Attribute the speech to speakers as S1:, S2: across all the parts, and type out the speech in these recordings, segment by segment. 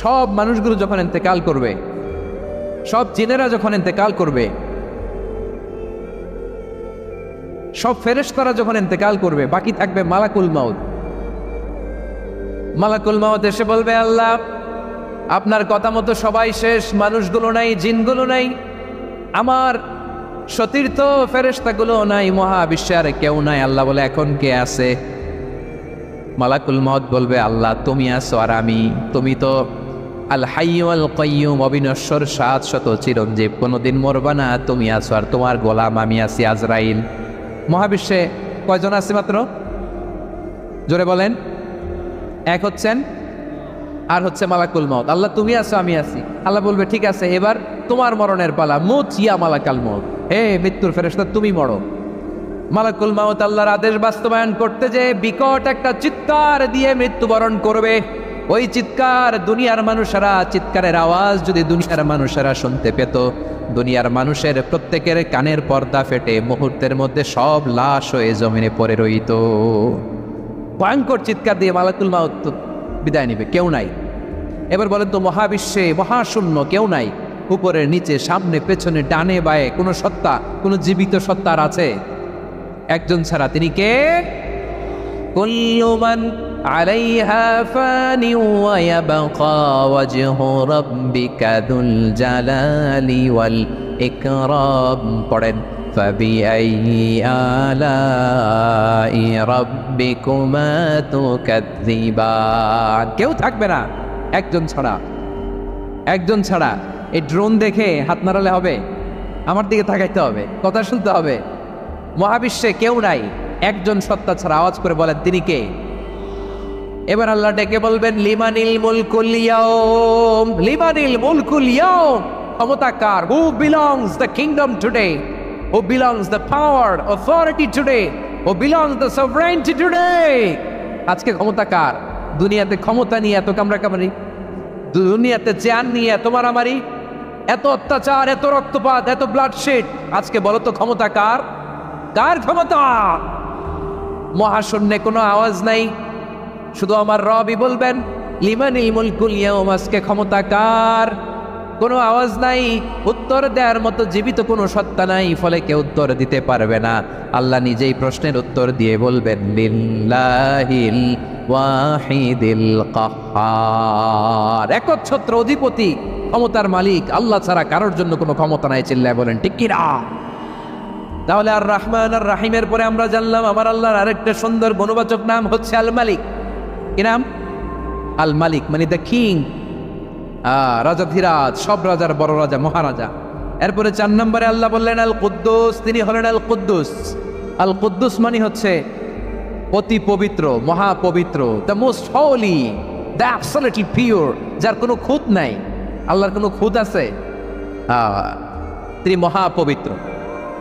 S1: সব মানুষগুলো যখন ইন্তেকাল করবে, সব জিনেরা যখন ইন্তেকাল করবে, সব ফেরেশতারা যখন ইন্তেকাল করবে, বাকি থাকবে মালাকুল মাউত। মালাকুল মাউত এসে বলবে, আল্লাহ আপনার কথা মতো সবাই শেষ, মানুষগুলো নাই, জিনগুলো নাই, আমার সতীর্থ ফেরেশতাগুলো নাই, মহাবিশ্বে আর কেউ নাই। আল্লাহ বলে, এখন কে আছে? মালাকুল মাউত বলবে, আল্লাহ তুমি আছো আর আমি। তুমি তো আল হাইয়্যু আল কাইয়্যুম, অবিনশ্বর, শাশ্বত, চিরঞ্জীব, কোনোদিন মরবা না, তুমি আছো আর তোমার গোলাম আমি আছি আজরাইল। মহাবিশ্বে কয়জন আছে মাত্র? জোরে বলেন। এক হচ্ছেন আর হচ্ছে মালাকুল মাউত। আল্লাহ তুমি আছো আমি আছি। আল্লাহ বলবে, ঠিক আছে, এবার তোমার মরণের পালা, মুত ইয়া মালাকাল মাউত, হে মৃত্যুর ফেরেশতা তুমি মরো। মালাকুল মাউত আল্লাহর আদেশ বাস্তবায়ন করতে যে বিকট একটা চিৎকার দিয়ে মৃত্যুবরণ করবে। ওই চিৎকার দুনিয়ার মানুষেরা, চিৎকারের আওয়াজ যদি দুনিয়ার মানুষেরা শুনতে পেত, দুনিয়ার মানুষের প্রত্যেকের কানের পর্দা ফেটে মুহূর্তের মধ্যে সব লাশ হয়ে জমিনে পড়ে রইত। ভয়ঙ্কর চিৎকার দিয়ে মালাকুল মাউত বিদায় নিবে, কেউ নাই। এবার বলেন তো, মহাবিশ্বে মহাশূন্য, কেউ নাই, উপরে নিচে সামনে পেছনে ডানে বায়ে কোনো সত্তা, কোনো জীবিত সত্তার আছে? একজন ছাড়া, তিনি কে? কুল্লু মান আলাইহা ফানি ওয়া ইয়াবকা ওয়াজহু রাব্বিকা যুল জালালি ওয়াল ইকরাম। পড়েন, ফাবিআইয়ি আলাই রাব্বিকুমা তুকাযযিবান। কেউ থাকবে না একজন ছাড়া, একজন ছাড়া। এই ড্রোন দেখে হাত নাড়ালে হবে? আমার দিকে তাকাইতে হবে, কথা শুনতে হবে। মহাবিশ্বে কেউ নাই, একজন সত্তা ছাড়া। আওয়াজ করে বলেন, তিনি কে? এবার আল্লাহ ডেকে বলবেন, লিমানিল মুলকুল ইয়াউম, লিমানিল মুলকুল ইয়াউম। ক্ষমতা কার? Who belongs the kingdom today, who belongs the power authority today, who belongs the sovereignty today. আজকে ক্ষমতা কার? দুনিয়াতে ক্ষমতা নিয়ে এত কামড়াকামড়ি, দুনিয়াতে চেয়ার নিয়ে এত মারামারি, এত অত্যাচার, এত রক্তপাত, এত ব্লাডশেড। আজকে বলো তো ক্ষমতা কার? কার ক্ষমতা? মহাশূন্যে কোনো আওয়াজ নাই, শুধু আমার রবই বলবেন, লিমানিল মুলকুল ইয়াউম। আজকে ক্ষমতা কার? কোনো আওয়াজ নাই, উত্তর দেওয়ার মতো জীবিত কোনো সত্তা নাই, ফলে কেউ উত্তর দিতে পারবে না। আল্লাহ নিজেই প্রশ্নের উত্তর দিয়ে বলবেন, লিল্লাহিল ওয়াহিদিল কাহ্হার। একচ্ছত্র অধিপতি, ক্ষমতার মালিক আল্লাহ ছাড়া কারোর জন্য কোনো ক্ষমতা নাই। চিল্লায় বলেন ঠিক কি না? তাহলে আর রহমান আর রাহিমের পরে আমরা জানলাম আমার আল্লাহর আরেকটা সুন্দর গুণবাচক নাম হচ্ছে আল মালিক। কি নাম? আল মালিক, মানে দ্য কিং, রাজাধিরাজ, সব রাজার বড় রাজা, মহারাজা। এরপরে 4 নম্বরে আল্লাহ বললেন আল কুদ্দুস, তিনি হলেন আল কুদ্দুস। আল কুদ্দুস মানে হচ্ছে অতি পবিত্র, মহাপবিত্র, the most holy, the absolutely pure, যার কোনো খুঁত নাই। আল্লাহর কোনো খুঁত আছে? তিনি মহাপবিত্র।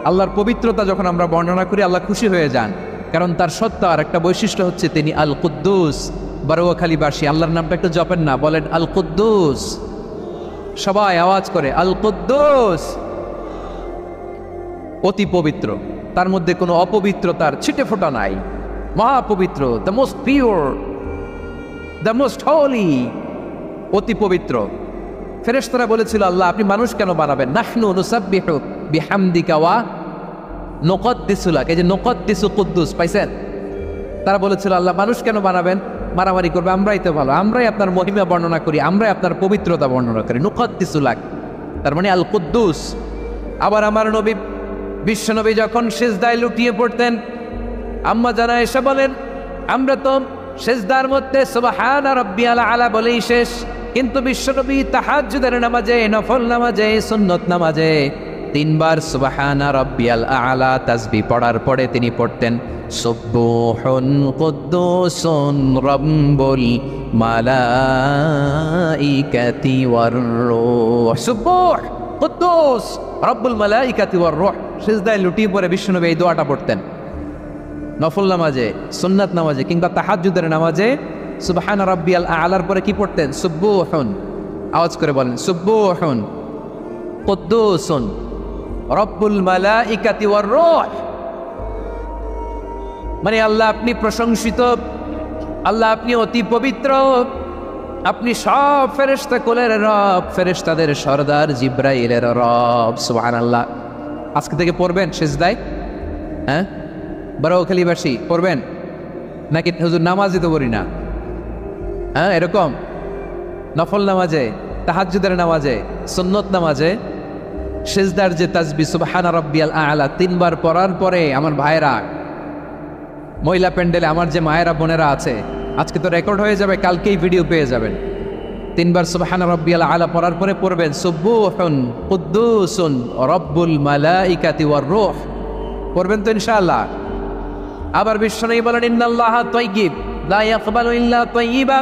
S1: আল্লাহর পবিত্রতা যখন আমরা বর্ণনা করি, আল্লাহ খুশি হয়ে যান, কারণ তার সত্তার একটা বৈশিষ্ট্য হচ্ছে তিনি আল কুদ্দুস। বারোয়াখালীবাসী আল্লাহর নামটা একটু জপেন না, বলেন আল কুদ্দুস, সবাই আওয়াজ করে আল কুদ্দুস। অতি পবিত্র, তার মধ্যে কোনো অপবিত্রতার ছিটে ফোঁটা নাই, মহাপবিত্র, the most pure, the most holy, অতি পবিত্র। ফেরেশতারা বলেছিল, আল্লাহ আপনি মানুষ কেন বানাবেন? নাহনু নুসাব্বিহু বিহামদিকা ওয়া নুকদ্দিসু লাক। এই যে নুকদ্দিসু কুদ্দুস পাইছেন? তারা বলেছিল, আল্লাহ মানুষ কেন বানাবেন? মারামারি করবে, আমরাই তো ভালো, আমরাই আপনার মহিমা বর্ণনা করি, আমরাই আপনার পবিত্রতা বর্ণনা করি। নুকদ্দিসু লাক, তার মানে আল কুদ্দুস। আবার আমার নবী, বিশ্বনবী যখন সিজদায় লুটিয়ে পড়তেন, আম্মা জানা এসে বলেন, আমরা তো সিজদার মধ্যে সুবহানা রাব্বিয়াল আলা বলেই শেষ, কিন্তু বিশ্বনবী তাহাজ্জুদের নামাজে, নফল নামাজে, সুন্নত নামাজে 3 বার সুবহানা রাব্বিয়াল আলা তাসবিহ পড়ার পরে তিনি পড়তেন সুবহুন কুদ্দুসুন রাব্বুল মালাইকাতি ওয়ার রূহ। সুবহ কুদ্দুস রাব্বুল মালাইকাতি ওয়ার রূহ। সিজদায় লুটিয়ে পড়ে বিশ্বনবী এই দোয়াটা পড়তেন নফল নামাজে, সুন্নাত নামাজে কিংবা তাহাজ্জুদের নামাজে। সুবহান রাব্বিয়াল আলার পরে কি পড়তেন? সুবহুন। আওয়াজ করে বলেন, সুবহুন কুদ্দুসুন রাব্বুল মালাইকাতি ওয়ার রূহ। মানে আল্লাহ আপনি প্রশংসিত, আল্লাহ আপনি অতি পবিত্র, আপনি সব ফেরেশতা কুলের রব, ফেরেশতাদের সরদার জিব্রাইলের রব। সুবহানাল্লাহ। আজকে থেকে পড়বেন সিজদায়? হ্যাঁ, বারোখালীবাসী পড়বেন নাকি হুজুর নামাজই তো পড়ি না? হ্যাঁ, এরকম নফল নামাজে, তাহাজ্জুদের নামাজে, সুন্নত নামাজে সিজদার যে তাসবিহ সুবহানা রাব্বিয়াল আ'লা 3 বার পড়ার পরে আমার ভাইরা, মহিলা প্যান্ডেলে আমার যে মায়েরা বোনেরা আছে, আজকে তো রেকর্ড হয়ে যাবে, কালকেই ভিডিও পেয়ে যাবেন। 3 বার সুবহানা রাব্বিয়াল আ'লা পড়ার পরে পড়বেন সুবহুন কুদ্দুসুন রব্বুল মালাইকাতি ওয়ার রূহ। পড়বেন তো ইনশাআল্লাহ। আবার বিশ্বনবী বলেন ইন্নাল্লাহা তাইয়্যিব লা ইয়াকবালু ইল্লা তাইয়্যিবা।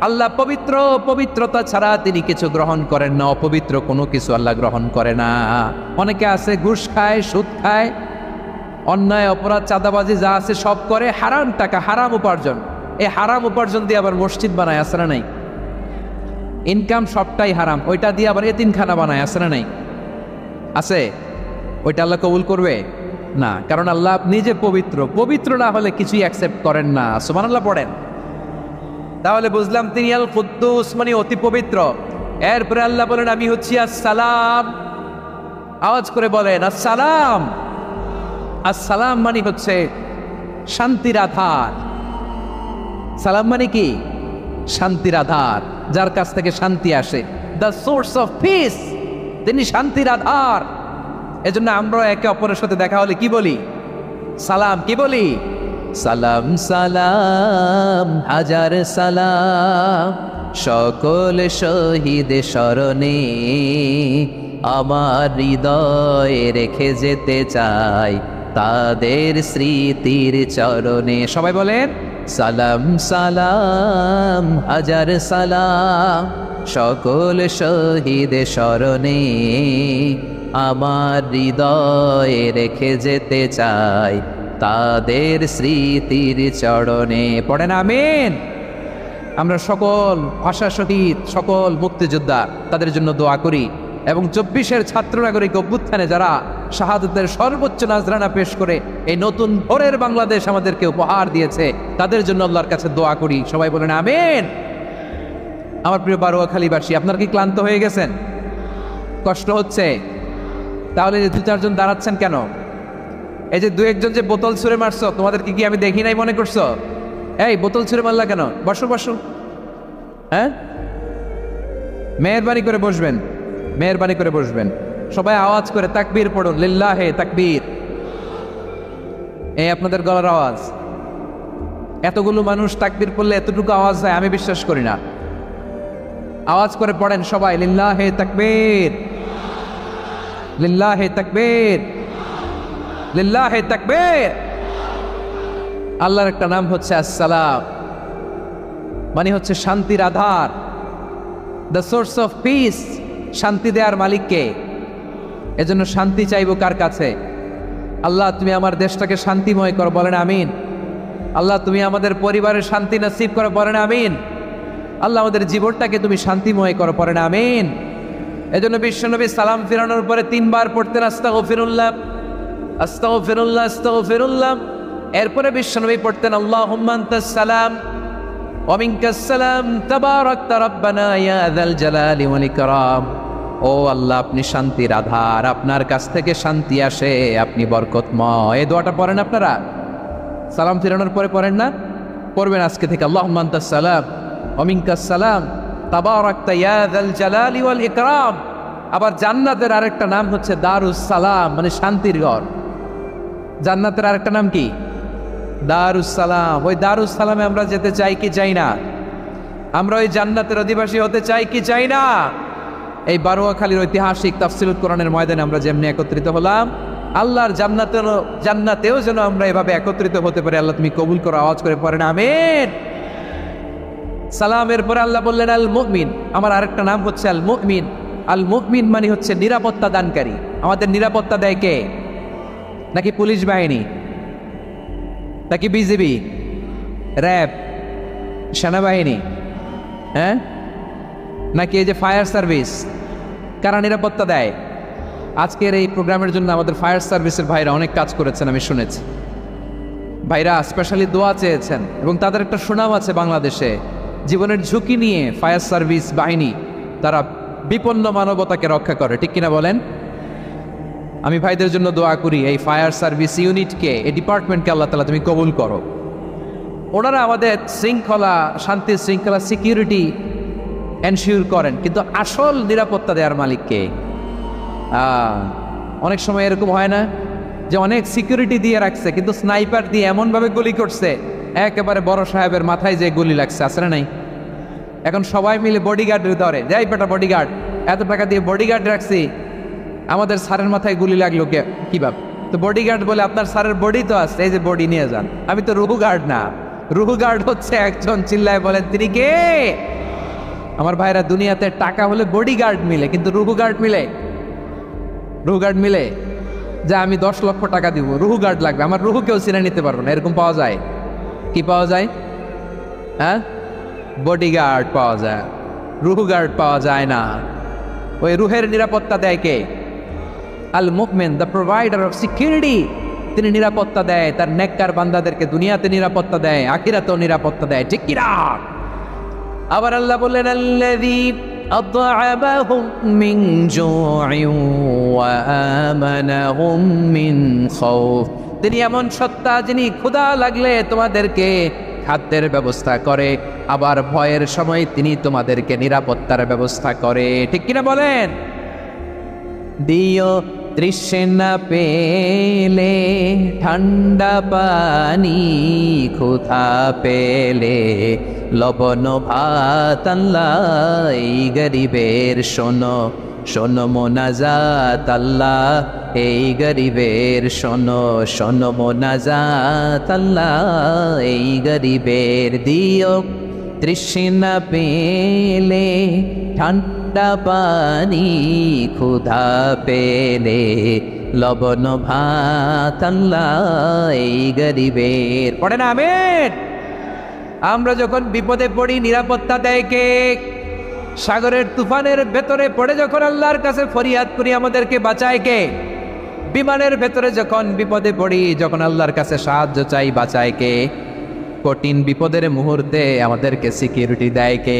S1: আল্লাহ পবিত্র, পবিত্রতা ছাড়া তিনি কিছু গ্রহণ করেন না, অপবিত্র কোনো কিছু আল্লাহ গ্রহণ করে না। অনেকে আছে ঘুষ খায়, সুদ খায়, অন্যায় অপরাধ চাঁদাবাজি যা আছে সব করে, হারাম টাকা, হারাম উপার্জন। এই হারাম উপার্জন দিয়ে আবার মসজিদ বানায়, আছে না নাই? ইনকাম সবটাই হারাম, ওইটা দিয়ে আবার এতিমখানা বানায়, আছে না নাই? আছে। ওইটা আল্লাহ কবুল করবে না, কারণ আল্লাহ নিজে পবিত্র। পবিত্র না হলে কিছুই অ্যাকসেপ্ট করেন না। সুবহানাল্লাহ পড়েন। তাহলে বুঝলাম তিনি আল কুদ্দুস মানে অতি পবিত্র। এরপরে আল্লাহ বলেন আমি হচ্ছি আসসালাম। আওয়াজ করে বলেন আসসালাম। আসসালাম মানে হচ্ছে শান্তির আধার। সালাম মানে কি? শান্তির আধার, যার কাছ থেকে শান্তি আসে। দ্য সোর্স অফ পিস, তিনি শান্তির আধার। এজন্য আমরা একে অপরের সাথে দেখা হলে কি বলি? সালাম। কি বলি? সালাম সালাম হাজার সালাম, সকল শহীদ স্মরণে আমার হৃদয়ে রেখে যেতে চাই তাদের স্মৃতির চরণে। সবাই বলেন সালাম সালাম হাজার সালাম, সকল শহীদ স্মরণে আমার হৃদয়ে রেখে যেতে চাই তাদের স্মৃতির চরণে। পড়েন আমিন। আমরা সকল ভাষা শহীদ, সকল মুক্তিযোদ্ধা, তাদের জন্য দোয়া করি এবং 24-এর ছাত্র নাগরিক অভ্যুত্থানে যারা শাহাদাতের সর্বোচ্চ নাজরানা পেশ করে এই নতুন ভোরের বাংলাদেশ আমাদেরকে উপহার দিয়েছে, তাদের জন্য আল্লাহর কাছে দোয়া করি। সবাই বলেন আমিন। আমার প্রিয় বারোয়াখালীবাসী, আপনারা কি ক্লান্ত হয়ে গেছেন? কষ্ট হচ্ছে? তাহলে 2-4 জন দাঁড়াচ্ছেন কেন? এই যে 2-1 জন যে বোতল ছুঁড়ে মারছো, তোমাদেরকে কি আমি দেখি নাই মনে করছো? এই বোতল ছুঁড়ে মারলা কেন? বসো বসো। হ্যাঁ, মেহেরবানি করে বসবেন, মেহেরবানি করে বসবেন। সবাই আওয়াজ করে তাকবীর পড়ুন, লিল্লাহে তাকবীর। এই আপনাদের গলার আওয়াজ। এতগুলো মানুষ তাকবীর পড়লে এতটুকু আওয়াজ হয় আমি বিশ্বাস করি না। আওয়াজ করে পড়েন সবাই, লিল্লাহে তাকবীর, লিল্লাহে তাকবীর, লিল্লাহে তাকবীর। আল্লাহর একটা নাম হচ্ছে আসসালাম, মানে হচ্ছে শান্তির আধার, দ্য সোর্স অফ পিস। শান্তি দেওয়ার মালিককে। এজন্য শান্তি চাইবো কার কাছে? আল্লাহ তুমি আমার দেশটাকে শান্তিময় করো, বলেন আমিন। আল্লাহ তুমি আমাদের পরিবারের শান্তি নসিব করো, বলেন আমিন। আল্লাহ আমাদের জীবনটাকে তুমি শান্তিময় করো, পড়েন আমিন। এজন্য বিশ্বনবী সালাম ফিরানোর পরে 3 বার পড়তেন আস্তাগফিরুল্লাহ, আস্তাগফিরুল্লাহ, আস্তাগফিরুল্লাহ। এরপরে বিশ্বনবী পড়তেন আল্লাহুম্মা আনতাস সালাম ওয়া মিনকাস সালাম তাবারাকতা রাব্বানা ইয়া যাল জালালি ওয়াল ইকরাম। ও আল্লাহ, আপনি শান্তির আধার, আপনার কাছ থেকে শান্তি আসে, আপনি বরকতময়। এই দোয়াটা পড়েন আপনারা সালাম ফিরানোর পরে, পড়েন না? পড়বেন আজকে থেকে। আল্লাহুম্মা আনতাস সালাম ওয়া মিনকাস সালাম তাবারাকতা ইয়া যাল জালালি ওয়াল ইকরাম। আবার জান্নাতের আরেকটা নাম হচ্ছে দারুস সালাম, মানে শান্তির ঘর। জান্নাতের আরেকটা নাম কি? দারুস সালাম। ওই দারুস সালামে আমরা যেতে চাই কি চাই না? আমরা ওই জান্নাতের অধিবাসী হতে চাই কি চাই না? এই বারোয়াখালীর ঐতিহাসিক তাফসীরুল কোরআনের ময়দানে আমরা যেমনি একত্রিত হলাম, আল্লাহর জান্নাতেও যেন আমরা এভাবে একত্রিত হতে পারি। আল্লাহ তুমি কবুল করো। আওয়াজ করে পড়েন আমিন। সালামের পরে আল্লাহ বললেন আল মুমিন। আমার আরেকটা নাম হচ্ছে আল মুমিন। আল মুমিন মানে হচ্ছে নিরাপত্তা দানকারী। আমাদের নিরাপত্তা দেয় কে? নাকি পুলিশ বাহিনী, নাকি বিজিবি, র্যাব, সেনাবাহিনী, হ্যাঁ, নাকি এই যে ফায়ার সার্ভিস? কারা নিরাপত্তা দেয়? আজকের এই প্রোগ্রামের জন্য আমাদের ফায়ার সার্ভিসের ভাইরা অনেক কাজ করেছেন, আমি শুনেছি। ভাইরা স্পেশালি দোয়া চেয়েছেন এবং তাদের একটা সুনাম আছে বাংলাদেশে। জীবনের ঝুঁকি নিয়ে ফায়ার সার্ভিস বাহিনী তারা বিপন্ন মানবতাকে রক্ষা করে, ঠিক কিনা বলেন? আমি ভাইদের জন্য দোয়া করি, এই ফায়ার সার্ভিস ইউনিটকে, এই ডিপার্টমেন্টকে আল্লাহ তাআলা তুমি কবুল করো। ওনারা আমাদের শৃঙ্খলা, শান্তি শৃঙ্খলা, সিকিউরিটি এনশিওর করেন, কিন্তু আসল নিরাপত্তা দেওয়ার মালিককে। অনেক সময় এরকম হয় না যে অনেক সিকিউরিটি দিয়ে রাখছে, কিন্তু স্নাইপার দিয়ে এমনভাবে গুলি করছে একেবারে বড় সাহেবের মাথায় যে গুলি লাগছে, আছে না নাই? এখন সবাই মিলে বডিগার্ড ধরে, যাই বেটা বডিগার্ড, এত টাকা দিয়ে বডিগার্ড রাখছি, আমাদের স্যারের মাথায় গুলি লাগলো কে কিভাবে? তো বডিগার্ড বলে আপনার স্যারের বডি তো আছে, এই যে বডি নিয়ে যান। আমি তো রুহু গার্ড না, রুহু গার্ড হচ্ছে একজন, চিল্লায় বলেন তিনি কে? আমার ভাইরা, দুনিয়াতে টাকা হলে বডিগার্ড মিলে, কিন্তু রুহু গার্ড মিলে? রুহু গার্ড মিলে? যে আমি 10 লক্ষ টাকা দিব, রুহু গার্ড লাগবে, আমার রুহু কেউ চিনে নিতে পারবো না, এরকম পাওয়া যায়? কি পাওয়া যায়? হ্যাঁ, বডিগার্ড পাওয়া যায়, রুহু গার্ড পাওয়া যায় না। ওই রুহের নিরাপত্তা দেয় কে? আল মুমিন, দ্য প্রোভাইডার অফ সিকিউরিটি। তিনি নিরাপত্তা দেয় তার নেককার বান্দাদেরকে, দুনিয়াতে নিরাপত্তা দেয়, আখিরাতেও নিরাপত্তা দেয়, ঠিক কিনা? আবার আল্লাহ বললেন, আল্লাযী আত'আমাহুম মিন জু'ইন ওয়া আমানাহুম মিন খাউফ। তিনি এমন সত্তা যিনি ক্ষুধা লাগলে তোমাদেরকে খাদ্যের ব্যবস্থা করে, আবার ভয়ের সময় তিনি তোমাদেরকে নিরাপত্তার ব্যবস্থা করে, ঠিক কিনা বলেন? দিও তৃষ্ণা পেলে ঠান্ডা পানি, ক্ষুধা পেলে লবণ ভাত, আল্লাহ এই গরিবের শোনো শোনো মোনাজাত, আল্লাহ এই গরিবের শোনো শোনো মোনাজাত, আল্লাহ এই গরিবের। দিও তৃষ্ণা পেলে ঠান্ডা পানি, ক্ষুধা পেলে লবণ ভাত, আল্লাহ এই গরিবের। পড়ে না আমিন? আমরা যখন বিপদে পড়ি নিরাপত্তা দেয় কে? সাগরের তুফানের ভেতরে পড়ে যখন আল্লাহর কাছে ফরিয়াদ করি আমাদেরকে বাঁচায় কে? বিমানের ভেতরে যখন বিপদে পড়ি, যখন আল্লাহর কাছে সাহায্য চাই, বাঁচায় কে? কঠিন বিপদের মুহূর্তে আমাদেরকে সিকিউরিটি দেয় কে?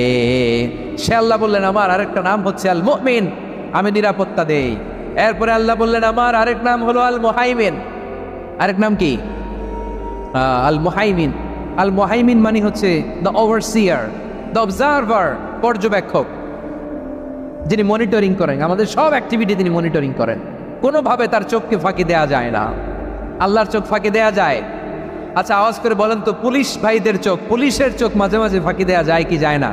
S1: সে আল্লাহ বললেন, আমার আরেকটা নাম হচ্ছে আল মুমিন, আমি নিরাপত্তা দেই। এরপরে আল্লাহ বললেন, আমার আরেক নাম হলো আল মুহাইমিন। আরেক নাম কি? আল মুহাইমিন। আল মুহাইমিন মানে হচ্ছে দ্য ওভারসিয়ার, দ্য অবজারভার, পর্যবেক্ষক, যিনি মনিটরিং করেন আমাদের সব অ্যাক্টিভিটি, তিনি মনিটরিং করেন। কোনোভাবে তার চোখকে ফাঁকি দেয়া যায় না। আল্লাহর চোখ ফাঁকি দেয়া যায়? আচ্ছা আওয়াজ করে বলেন তো, পুলিশ ভাইদের চোখ, পুলিশের চোখ মাঝে মাঝে ফাঁকি দেয়া যায় কি যায় না?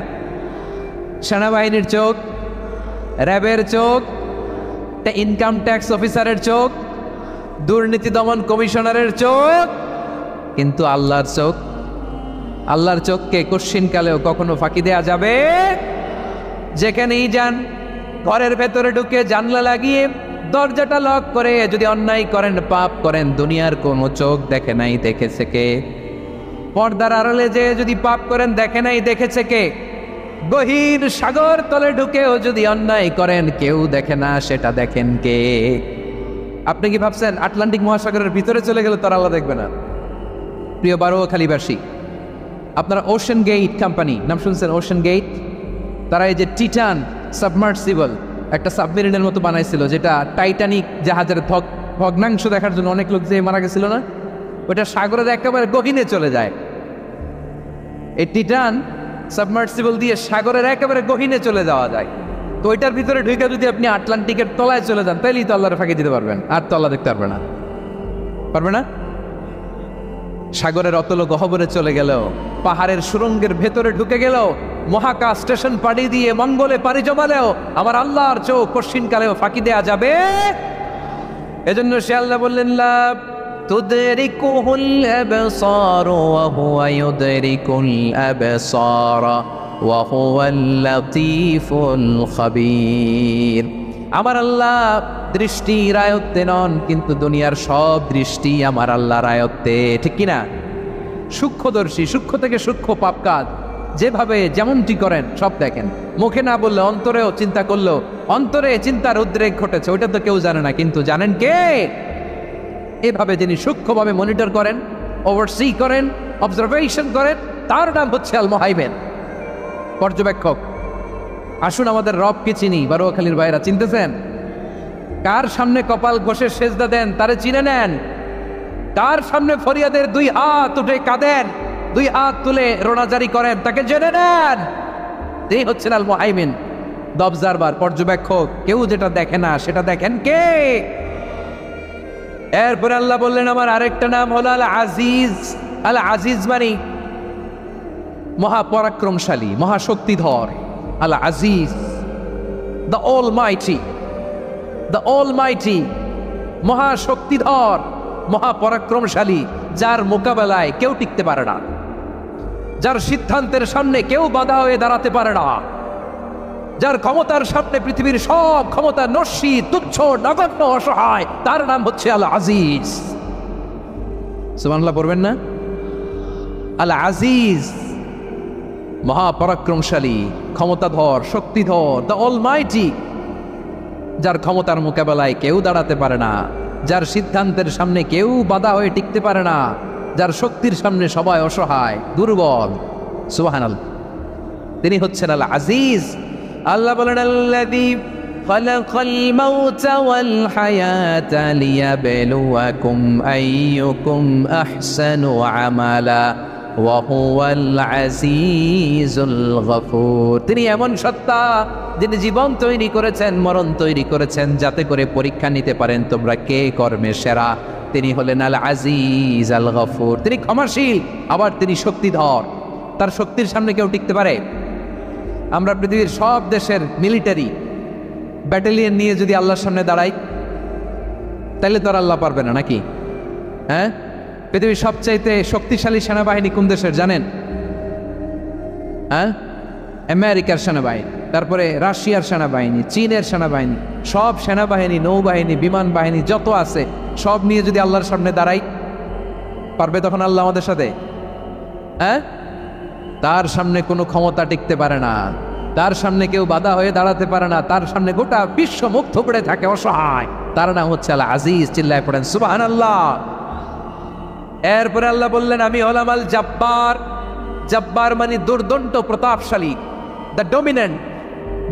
S1: সেনাবাহিনীর চোখ, র্যাবের চোখ, ইনকাম ট্যাক্স অফিসারের চোখ, দুর্নীতি দমন কমিশনারের চোখ, কিন্তু আল্লাহর চোখ, আল্লাহর চোখকে কশ্চিনকালেও কখনো ফাঁকি দেয়া যাবে? যেখানেই যান, ঘরের ভেতরে ঢুকে জানলা লাগিয়ে দরজাটা লক করে যদি অন্যায় করেন, পাপ করেন, দুনিয়ার কোনো চোখ দেখে নাই, দেখেছে কে? পর্দার আড়ালে যে যদি পাপ করেন, দেখে নাই, দেখেছে কে? গহীন সাগর তলে ঢুকেও যদি অন্যায় করেন, কেউ দেখে না, সেটা দেখেন কে? আপনি কি ভাবছেন আটলান্টিক মহাসাগরের ভিতরে চলে গেলে তারা আল্লাহ দেখবে না? প্রিয় বারোয়াখালীবাসী, আপনারা ওশান গেট কোম্পানি নাম শুনছেন? ওশান গেট, তারা এই যে টিটান সাবমার্সিবল একটা সাবমেরিনের মতো বানাইছিল, যেটা টাইটানিক জাহাজের ভগ্নাংশ দেখার জন্য অনেক লোক যে মারা গেছিল না, ওটা সাগরের একেবারে গহীনে চলে যায়। এই টিটান সাবমার্সিবল দিয়ে সাগরের একেবারে গহীনে চলে যাওয়া যায়। তো ওইটার ভিতরে ঢুকে যদি আপনি আটলান্টিকের তলায় চলে যান, তাহলেই তো আল্লাহর ফাঁকি দিতে পারবেন, আর তো আল্লাহ দেখতে পারবে না। পারবে না? সাগরের অতল গহ্বরে চলে গেলেও, পাহাড়ের সুরঙ্গের ভেতরে ঢুকে গেলেও, মহাকাশ স্টেশন পাড়ি দিয়ে মঙ্গলে পাড়ি জমালেও আমার আল্লাহর চোখ কশ্চিনকালেও ফাঁকি দেয়া যাবে? এজন্য সে আল্লাহ বললেন, লা তুদরিকুহুল আবসার ওয়া হুয়া ইউদরিকুল আবসার ওয়া হুয়াল লাতীফুল খাবীর। আমার আল্লাহ দৃষ্টির আয়ত্তে নন, কিন্তু দুনিয়ার সব দৃষ্টি আমার আল্লাহর আয়ত্তে, ঠিক কিনা? সূক্ষ্মদর্শী, সূক্ষ্ম থেকে সূক্ষ্ম পাপ কাজ যেভাবে যেমনটি করেন সব দেখেন। মুখে না বললে অন্তরেও চিন্তা করলেও অন্তরে চিন্তার উদ্রেক ঘটেছে, ওইটা তো কেউ জানে না, কিন্তু জানেন কে? এভাবে যিনি সূক্ষ্মভাবে মনিটর করেন, ওভারসি করেন, অবজারভেশন করেন, তার নাম হচ্ছে আল মুহাইমিন। পর্যবেক্ষক। আসুন আমাদের রবকে চিনি। বারুয়াখালীর ভাইরা চিনতেছেন? কার সামনে কপাল ঘষে সেজদা দেন তারে চিনে নেন। কার সামনে ফরিয়াদের 2 হাত উঠে কাঁদেন, 2 হাত তুলে রোনাজারি করেন, তাকে জেনে নেন। এই হচ্ছেন আল মুহাইমিন, দ্য অবজারভার, পর্যবেক্ষক। কেউ যেটা দেখে না সেটা দেখেন কে? এরপরে আল্লাহ বললেন আমার আরেকটা নাম হলো আল আজিজ। আল আজিজ মানে মহাপরাক্রমশালী, মহাশক্তিধর। আল আজিজ, দ্য অলমাইটি, দ্য অলমাইটি, মহাশক্তিধর, মহাপরাক্রমশালী, যার মোকাবেলায় কেউ টিকতে পারে না, যার সিদ্ধান্তের সামনে কেউ বাধা হয়ে দাঁড়াতে পারে না, যার ক্ষমতার সামনে পৃথিবীর সব ক্ষমতা নস্যি, তুচ্ছ, নগণ্য, অসহায়, তার নাম হচ্ছে আল আজিজ। সুবহানাল্লাহ পড়বেন না? আল আজিজ, মহাপরাক্রমশালী, ক্ষমতাধর, শক্তিধর, দ্য অলমাইটি, যার ক্ষমতার মোকাবেলায় কেউ দাঁড়াতে পারে না, যার সিদ্ধান্তের সামনে কেউ বাধা হয়ে টিকতে পারে না, যার শক্তির সামনে সবাই অসহায়, দুর্বল। সুবহানাল্লাহ, তিনি হচ্ছেন আল আজিজ। আল্লাহ বলেন আল্লাযী খালাকাল মাউতা ওয়াল হায়াতা লিয়াবলুয়াকুম আইয়ুকুম আহসানু আমালা ওয়া হুয়াল আজিজুল গফুর। তিনি এমন সত্তা যিনি জীবন তৈরি করেছেন, মরণ তৈরি করেছেন, যাতে করে পরীক্ষা নিতে পারেন তোমরা কে কর্মে সেরা। তিনি হলেন আল আজিজ আল গফুর। তিনি ক্ষমাশীল, আবার তিনি শক্তিধর। তার শক্তির সামনে কেউ টিকতে পারে? আমরা পৃথিবীর সব দেশের মিলিটারি ব্যাটালিয়ন নিয়ে যদি আল্লাহর সামনে দাঁড়াই, তাহলে তো আর আল্লাহ পারবে না নাকি? হ্যাঁ, পৃথিবীর সবচাইতে শক্তিশালী সেনাবাহিনী কোন দেশের জানেন? হ্যাঁ, আমেরিকার সেনাবাহিনী, তারপরে রাশিয়ার সেনাবাহিনী, চীনের সেনাবাহিনী, সব সেনাবাহিনী, নৌবাহিনী, বিমান বাহিনী যত আছে সব নিয়ে যদি আল্লাহর সামনে দাঁড়াই, পারবে তখন আল্লাহ আমাদের সাথে? হ্যাঁ, তার সামনে কোনো ক্ষমতা টিকতে পারে না, তার সামনে কেউ বাধা হয়ে দাঁড়াতে পারে না, তার সামনে গোটা বিশ্ব মুগ্ধ পড়ে থাকে, অসহায়। তার নাম হচ্ছে আল আজিজ। চিল্লায় পড়েন সুবহানাল্লাহ। এরপরে আল্লাহ বললেন আমি হলাম আল জব্বার। জব্বার মানে দুর্দণ্ড, প্রতাপশালী, দ্য ডমিনেন্ট,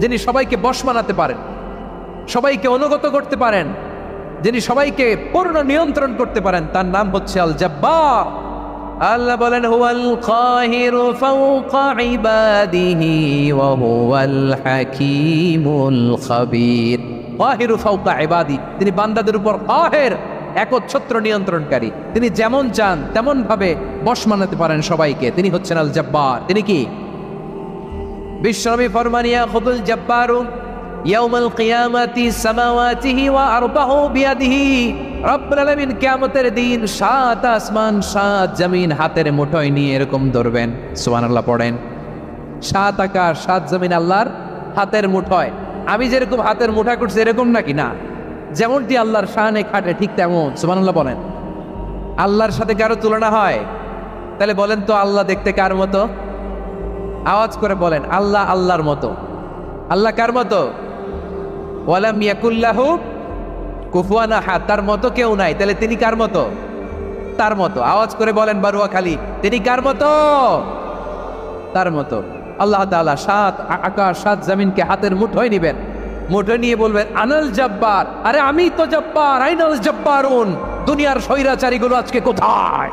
S1: যিনি সবাইকে বশ বানাতে পারেন, সবাইকে অনুগত করতে পারেন, যিনি সবাইকে পূর্ণ নিয়ন্ত্রণ করতে পারেন, তার নাম হচ্ছে আল জব্বার। আল্লাহ বলেন হুয়াল কাহিরু ফাওকা ইবাদিহি ওয়া হুয়াল হাকীমুল খাবীর। কাহিরু ফাওকা ইবাদি, তিনি বান্দাদের উপর কাহের, একচ্ছত্র নিয়ন্ত্রণকারী। তিনি যেমন চান তেমন ভাবে বশ মানাতে পারেন সবাইকে। তিনি হচ্ছেন আল জব্বার। তিনি কি? বিশ্বনবী ফরমান ইয়াখুদুল জব্বারু ইয়াউমাল কিয়ামাতি সামাওয়াতিহি ওয়া আরবাহু বিয়াদিহি। রব্বুল আলামিন কিয়ামতের দিন 7 আসমান 7 জমিন হাতের মুঠোয় নিয়ে এরকম ধরবেন। সুবহানাল্লাহ পড়েন। 7 আকাশ 7 জমিন আল্লাহর হাতের মুঠোয়। আমি যেরকম হাতের মুঠা করছি এরকম নাকি? না, যেমনটি আল্লাহর শানে খাটে ঠিক তেমন। সুবহানাল্লাহ বলেন। আল্লাহর সাথে কারো তুলনা হয়? তাহলে বলেন তো আল্লাহ দেখতে কার মতো? আওয়াজ করে বলেন আল্লাহ আল্লাহর মতো। আল্লাহ কার মতো? ওয়ালাম ইয়াকুল্লাহু কুফুয়ান আহাদ, তার মতো কেউ নাই। তাহলে তিনি কার মতো? তার মতো। আওয়াজ করে বলেন বারুয়াখালী, তিনি কার মতো? তার মতো। আল্লাহ তাআলা 7 আকাশ 7 জমিনকে হাতের মুঠোয় নিবেন, মুঠোয় নিয়ে বলবেন আনাল জব্বার। আরে আমি তো জব্বার, আইনাল জব্বারুন। দুনিয়ার স্বৈরাচারীগুলো আজকে কোথায়?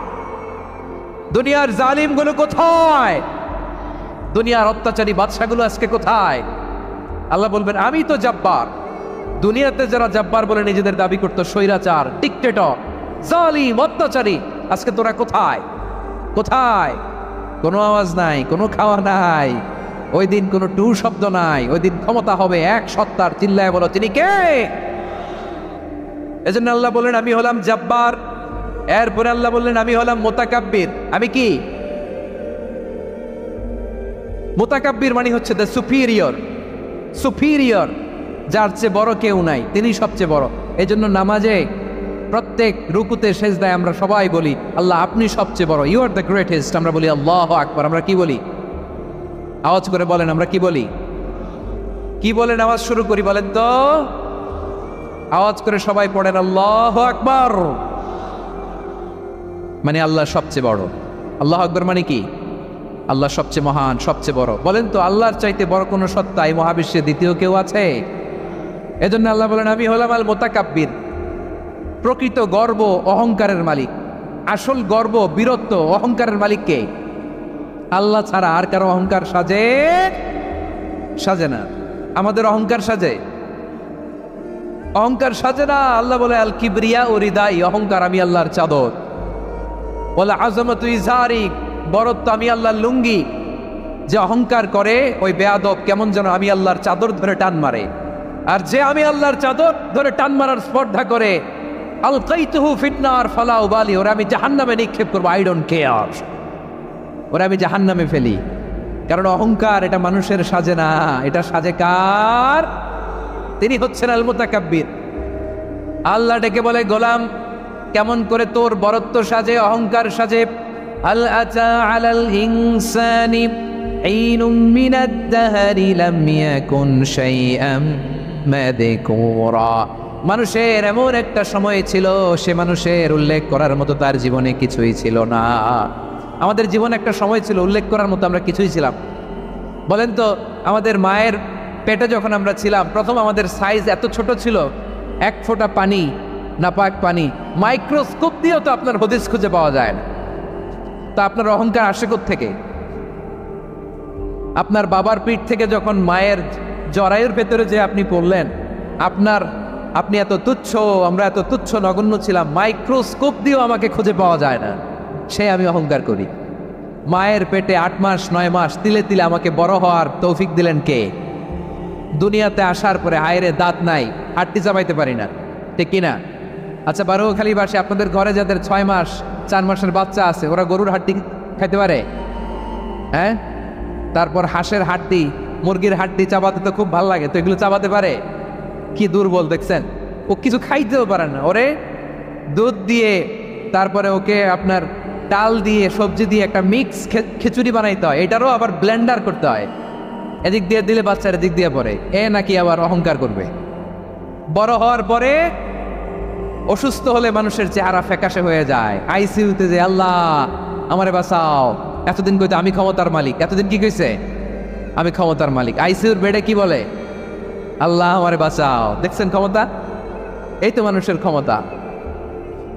S1: দুনিয়ার জালিমগুলো কোথায়? দুনিয়ার অত্যাচারী বাদশাগুলো আজকে কোথায়? আল্লাহ বলবেন আমি তো জব্বার। দুনিয়াতে যারা জব্বার বলে নিজেদের দাবি করতো, স্বৈরাচার, ডিক্টেটর, জালিম, অত্যাচারী, আজকে তোরা কোথায়? কোথায়? কোনো আওয়াজ নাই, কোনো খাওয়া নাই, ওই দিন কোনো টু শব্দ নাই। ওই দিন ক্ষমতা হবে এক সত্তার। চিল্লায় বলো তিনি কে? এজন্য আল্লাহ বললেন আমি হলাম জব্বার। এরপরে আল্লাহ বললেন আমি হলাম মুতাকাব্বির। আমি কি? মুতাকাব্বির মানে হচ্ছে দ্য সুপিরিয়র। সুপিরিয়র, যার চেয়ে বড় কেউ নাই, তিনি সবচেয়ে বড়। এই জন্য নামাজে প্রত্যেক রুকুতে সেজদায় আমরা সবাই বলি আল্লাহ আপনি সবচেয়ে বড়, ইউ আর দ্য গ্রেটেস্ট। আমরা বলি আল্লাহু আকবার। আমরা কি বলি? আওয়াজ করে বলেন আমরা কি বলি? কি বলেন? আওয়াজ শুরু করি বলেন তো। আওয়াজ করে সবাই পড়েন আল্লাহু আকবার। মানে আল্লাহ সবচেয়ে বড়। আল্লাহু আকবার মানে কি? আল্লাহ সবচেয়ে মহান, সবচেয়ে বড়। বলেন তো আল্লাহর চাইতে বড় কোনো সত্তা এই মহাবিশ্বে দ্বিতীয় কেউ আছে? এজন্য আল্লাহ বলেন আমি হলাম আল মুতাকাব্বির, প্রকৃত গর্ব অহংকারের মালিক। আসল গর্ব, বীরত্ব, অহংকারের মালিক কে? আল্লাহ ছাড়া আর কারো অহংকার সাজে না। আমাদের অহংকার সাজে? অহংকার সাজে না। আল্লাহ বলে আল কিবরিয়া ও রিদাই, অহংকার আমি আল্লাহর চাদর। বলে আজমাতু ইজারি, বরত্ব আমি আল্লাহর লুঙ্গি। যে অহংকার করে ওই বেয়াদব কেমন যেন আমি আল্লাহর চাদর ধরে টান মারে। আর যে আমি আল্লাহর চাদর ধরে টান মারার স্পর্ধা করে, আলকাইতুহু ফিতনার ফালা উবালি, ওরা আমি জাহান্নামে নিক্ষেপ করবো, আই ডোন্ট কেয়ার, ওরা আমি জাহান্নামে ফেলি। কারণ অহংকার এটা মানুষের সাজে না, এটা সাজে কার? তিনি হচ্ছেন আল মুতাকাব্বির। আল্লাহ ডেকে বলে গোলাম কেমন করে তোর বরত্ব সাজে, অহংকার সাজে? হাল আতা আলাল ইনসানি হিনুম মিনাদ দাহরি লাম ইয়াকুন শাইআম মাযকুরা। মানুষের এমন একটা সময় ছিল, সে মানুষের উল্লেখ করার মতো তার জীবনে কিছুই ছিল না। আমাদের জীবনে একটা সময় ছিল উল্লেখ করার মতো আমরা কিছুই ছিলাম। বলেন তো আমাদের মায়ের পেটে যখন আমরা ছিলাম, প্রথম আমাদের সাইজ এত ছোট ছিল, এক ফোঁটা পানি, নাপাক পানি, মাইক্রোস্কোপ দিয়েও তো আপনার হদিস খুঁজে পাওয়া যায় না। তা আপনার অহংকার আসে কোত্থেকে? আপনার বাবার পিঠ থেকে যখন মায়ের জরায়ুর ভেতরে যে আপনি পড়লেন, আপনি এত তুচ্ছ, আমরা এত তুচ্ছ নগণ্য ছিলাম, মাইক্রোস্কোপ দিয়েও আমাকে খুঁজে পাওয়া যায় না, সে আমি অহংকার করি। মায়ের পেটে 8 মাস 9 মাস তিলে তিলে আমাকে বড় হওয়ার তৌফিক দিলেন কে? দুনিয়াতে আসার পরে হায়রে দাঁত নাই, হাড্ডি চাবাইতে পারি না, ঠিক কিনা? আচ্ছা বারোখালীবাসী, আপনাদের ঘরে যাদের 6 মাস 4 মাসের বাচ্চা আছে, ওরা গরুর হাড্ডি খাইতে পারে? হ্যাঁ। তারপর হাঁসের হাড্ডি, মুরগির হাড্ডি চাবাতে তো খুব ভালো লাগে, তো এগুলো চাবাতে পারে? কি দুর্বল দেখছেন, ও কিছু খাইতেও পারে না। ওরে দুধ দিয়ে, তারপরে ওকে আপনার ডাল দিয়ে, সবজি দিয়ে একটা মিক্স খিচুড়ি বানাইতে হয়, এটারও আবার ব্লেন্ডার করতে হয়। এদিক দিয়ে দিলে বাচ্চার এদিক দিয়ে পড়ে, এ নাকি আবার অহংকার করবে। বড় হওয়ার পরে অসুস্থ হলে মানুষের চেহারা ফ্যাকাশে হয়ে যায়। আইসিইউতে যে আল্লাহ আমারে বাঁচাও, এতদিন কইতে আমি ক্ষমতার মালিক, এতদিন কি কইছে? আমি ক্ষমতার মালিক। আইসিইউর বেডে কি বলে? আল্লাহ আমারে বাঁচাও। দেখছেন ক্ষমতা? এই তো মানুষের ক্ষমতা,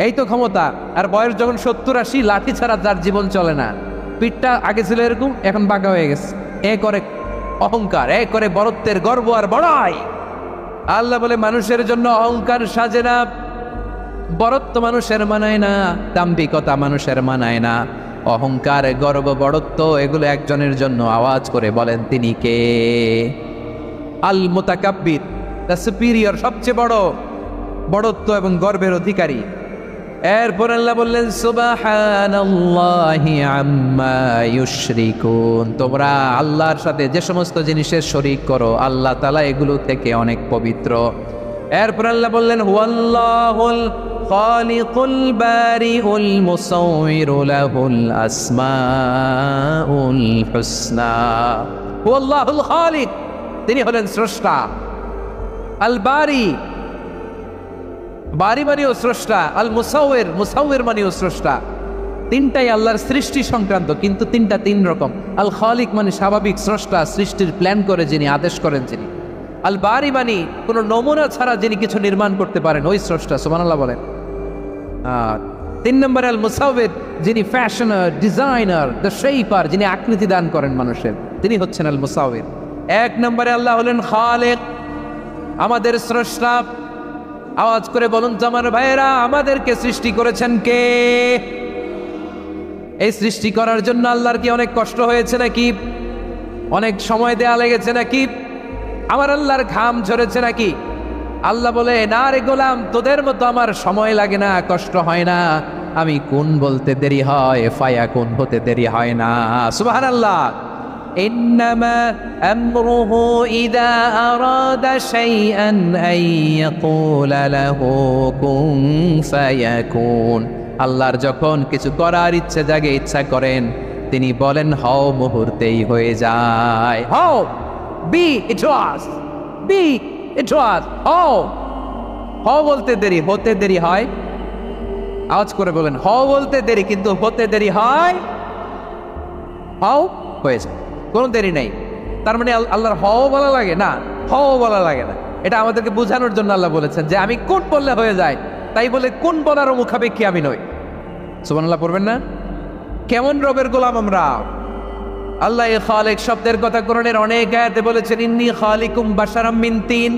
S1: এই তো ক্ষমতা। আর বয়স যখন 70-80, লাঠি ছাড়া তার জীবন চলে না। পিঠটা আগে ছিল এরকম, এখন বাঁকা হয়ে গেছে। এ করে অহংকার, এ করে বরত্বের গর্ব আর বড়াই। আল্লাহ বলে মানুষের জন্য অহংকার সাজে না, বরত্ব মানুষের মানায় না, দাম্ভিকতা মানুষের মানায় না। অহংকার, গর্ব, বড়ত্ব এগুলো একজনের জন্য। আওয়াজ করে বলেন তিনি কে? আল মুতাকাব্বির, দ্য সুপিরিয়র, সবচেয়ে বড় বড়ত্ব এবং গর্বের অধিকারী। এরপর আল্লাহ বললেন সুবহানাল্লাহি আম্মা ইউশরিকুন, তোমরা আল্লাহর সাথে যে সমস্ত জিনিসের শরীক করো, আল্লাহ তাআলা এগুলো থেকে অনেক পবিত্র। এরপর আল্লাহ বললেন হুয়াল্লাহুল খালিকুল বারিউল মুসাউউইরু লাহুল আসমাউল হুসনা। হুয়াল্লাহুল খালিক, তিনি হলেন স্রষ্টা। আল বারি, বারি মানেও স্রষ্টা। আল মুসাউইর, মুসাউইর মানেও স্রষ্টা। তিনটাই আল্লাহর সৃষ্টি সংক্রান্ত, কিন্তু তিনটা তিন রকম। আল খালিক মানে স্বাভাবিক স্রষ্টা, সৃষ্টির প্ল্যান করে যিনি, আদেশ করেন যিনি। আল বারি মানে কোনো নমুনা ছাড়া যিনি কিছু নির্মাণ করতে পারেন, ওই স্রষ্টা। সুবহানাল্লাহ বলেন। 3 নম্বরে আল মুসাউইর, যিনি ফ্যাশনার, ডিজাইনার, দ্য শেপার, যিনি আকৃতি দান করেন মানুষের, তিনি হচ্ছেন আল মুসাউইর। 1 নম্বরে আল্লাহ হলেন খালিক, আমাদের স্রষ্টা। আওয়াজ করে বলুন তো আমার ভাইয়েরা, আমাদেরকে সৃষ্টি করেছেন কে? এই সৃষ্টি করার জন্য আল্লাহর কি অনেক কষ্ট হয়েছে নাকি? অনেক সময় দেয়া লেগেছে নাকি? আমার আল্লাহর ঘাম ঝরেছে নাকি? আল্লাহ বলে না রে গোলাম, তোদের মতো আমার সময় লাগে না, কষ্ট হয় না। আমি কোন বলতে দেরি হয়, ফায়াকুন হতে দেরি হয় না। সুবহানাল্লাহ। إنما أمره إذا أراد شيئا أن يقول له كن فيكون। আল্লাহর যখন কিছু করার ইচ্ছে জাগে, ইচ্ছা করেন, তিনি বলেন হও, মুহূর্তেই হয়ে যায়। হও, বি ইট ওয়াজ, বি ইট ওয়াজ। হও, হও বলতে দেরি, হতে দেরি হয়। আওয়াজ করে বলেন, হও বলতে দেরি কিন্তু হতে দেরি হয়। হও হয়েছে, কোনো দেরি নেই। তার মানে আল্লাহর হও বলা লাগে না, হও বলা লাগে না। এটা আমাদেরকে বোঝানোর জন্য আল্লাহ বলেছেন যে আমি কোন বললে হয়ে যায়, তাই বলে কোন বলারও মুখাপেক্ষী আমি নই। সুবহানাল্লাহ পড়বেন না? কেমন রবের গোলাম আমরা। আল্লাহ এই খালিক শব্দের কথা কোরআনের অনেক আয়াতে বলেছেন, ইন্নী খালিকুম বাশারাম মিন তিন,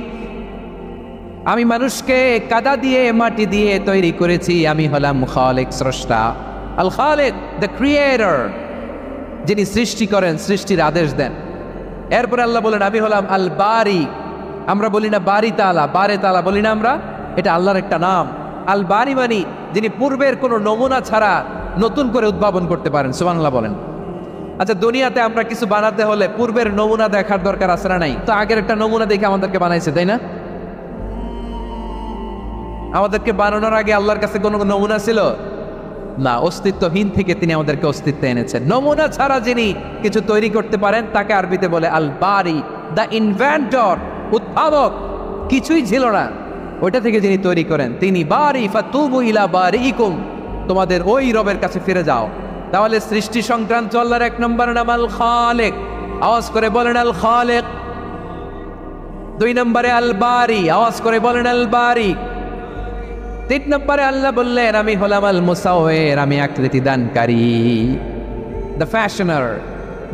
S1: আমি মানুষকে কাদা দিয়ে মাটি দিয়ে তৈরি করেছি, আমি হলাম খালিক, স্রষ্টা। আল খালিক, দ্য ক্রিয়েটর, যিনি সৃষ্টি করেন, সৃষ্টির আদেশ দেন। এরপরে আল্লাহ বলেন আমি হলাম আল বারি। আমরা বলি না বারি তালা, বারে তালা বলি না আমরা, এটা আল্লাহর একটা নাম। আল বারি মানি যিনি পূর্বের কোনো নমুনা ছাড়া নতুন করে উদ্ভাবন করতে পারেন। সুবহানাল্লাহ বলেন। আচ্ছা, দুনিয়াতে আমরা কিছু বানাতে হলে পূর্বের নমুনা দেখার দরকার আছে না নাই? তো আগের একটা নমুনা দেখে আমাদেরকে বানাইছে, তাই না? আমাদেরকে বানানোর আগে আল্লাহর কাছে কোনো নমুনা ছিল না, অস্তিত্বহীন থেকে তিনি আমাদেরকে অস্তিত্বে এনেছেন। নমুনা ছাড়া যিনি কিছু তৈরি করতে পারেন তাকে আরবিতে বলে আল বারি, দ্য ইনভেন্টর, উদ্ভাবক। কিছুই ছিল না, ওইটা থেকে যিনি তৈরি করেন তিনি বারি। ফাতুবু ইলা বারিকুম, তোমাদের ওই রবের কাছে ফিরে যাও। তাহলে সৃষ্টি সংক্রান্ত আল্লাহর এক নম্বর নাম আল খালিক, আওয়াজ করে বলেন আল খালিক। দুই নম্বরে আল বারি, আওয়াজ করে বলেন আল বারি। তিন নম্বরে আল্লাহ বললেন আমি হলাম আল মুসাওয়ির, আমি আকৃতি দানকারী, the fashioner,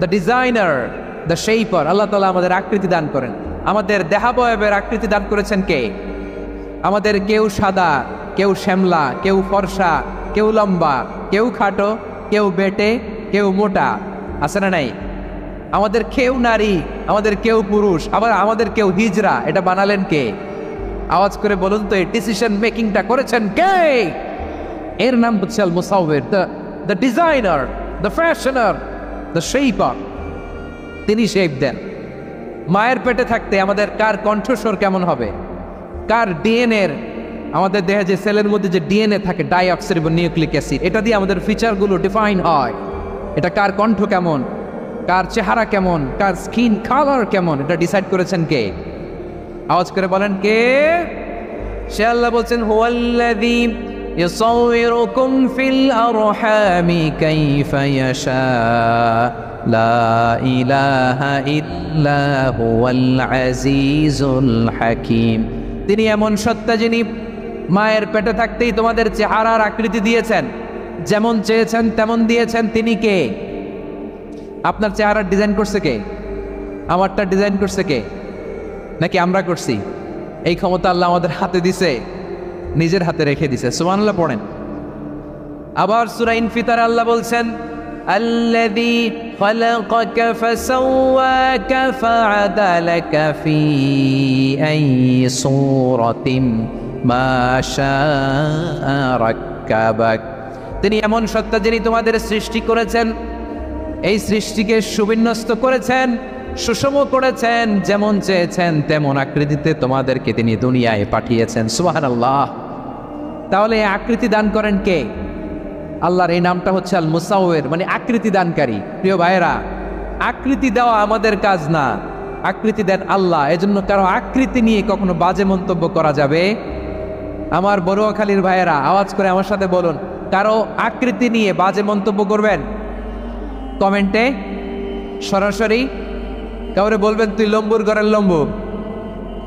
S1: the designer, the shaper. Allah তাআলা আমাদের আকৃতি দান করেন। আমাদের দেহাবয়বের আকৃতি দান করেছেন কে? আমাদের কেউ সাদা, কেউ শ্যামলা, কেউ ফর্সা, কেউ লম্বা, কেউ খাটো, কেউ বেটে, কেউ মোটা, আছে না নাই? আমাদের কেউ নারী, আমাদের কেউ পুরুষ, আবার আমাদের কেউ হিজড়া। এটা বানালেন কে? আওয়াজ করে বলুন তো, এই ডিসিশন মেকিংটা করেছেন কে? এর নাম হচ্ছে আল মুসাওয়ির, the designer, the fashioner, the shaper. তিনি শেপ দেন। মায়ের পেটে থাকতে আমাদের কার কণ্ঠস্বর কেমন হবে, কার ডিএনএর, আমাদের দেহে যে সেলের মধ্যে যে ডিএনএ থাকে, ডাইঅক্সিরিবো নিউক্লিক অ্যাসিড, এটা দিয়ে আমাদের ফিচারগুলো ডিফাইন হয়। এটা কার কণ্ঠ কেমন, কার চেহারা কেমন, কার স্কিন কালার কেমন, এটা ডিসাইড করেছেন কে? আওয়াজ করে বলেন কে? সে আল্লাহ বলছেন হুয়াল্লাযী ইউসাউয়িরুকুম ফিল আরহামি কাইফা ইয়াশা লা ইলাহা ইল্লা হুয়াল আজিজুল হাকীম। তিনি এমন সত্তা যিনি মায়ের পেটে থাকতেই তোমাদের চেহারার আকৃতি দিয়েছেন, যেমন চেয়েছেন তেমন দিয়েছেন। তিনি কে? আপনার চেহারার ডিজাইন করছে কে? আমারটা ডিজাইন করছে কে? নাকি আমরা করছি? এই ক্ষমতা আল্লাহ আমাদের হাতে দিছে, নিজের হাতে রেখে দিছে। সুবহানাল্লাহ পড়েন। আবার সূরা ইনফিতার আল্লাহ বলছেন আল্লাযী খালাকাকা ফাসাওয়াকা ফাআদালাকা ফি আইয়ি সূরাতিন মা শাআ রাক্কাবাক। তিনি এমন সত্তা যিনি তোমাদের সৃষ্টি করেছেন, এই সৃষ্টিকে সুবিন্যস্ত করেছেন, সুষম করেছেন, যেমন চেয়েছেন তেমন আকৃতিতে তোমাদেরকে তিনি দুনিয়ায় পাঠিয়েছেন। সুবহানাল্লাহ। তাহলে এই আকৃতি দান করেন কে? আল্লাহর এই নামটা হচ্ছে আল মুসাওয়ির, মানে আকৃতি দানকারী। প্রিয় ভাইয়েরা, আকৃতি দেওয়া আমাদের কাজ না, আকৃতি দেন আল্লাহ। এজন্য কারো আকৃতি নিয়ে কখনো বাজে মন্তব্য করা যাবে? আমার বড়ুয়াখালীর ভাইয়েরা আওয়াজ করে আমার সাথে বলুন, কারো আকৃতি নিয়ে বাজে মন্তব্য করবেন? কমেন্টে সরাসরি কাউরে বলবেন তুই লম্বুর ঘরের লম্বু,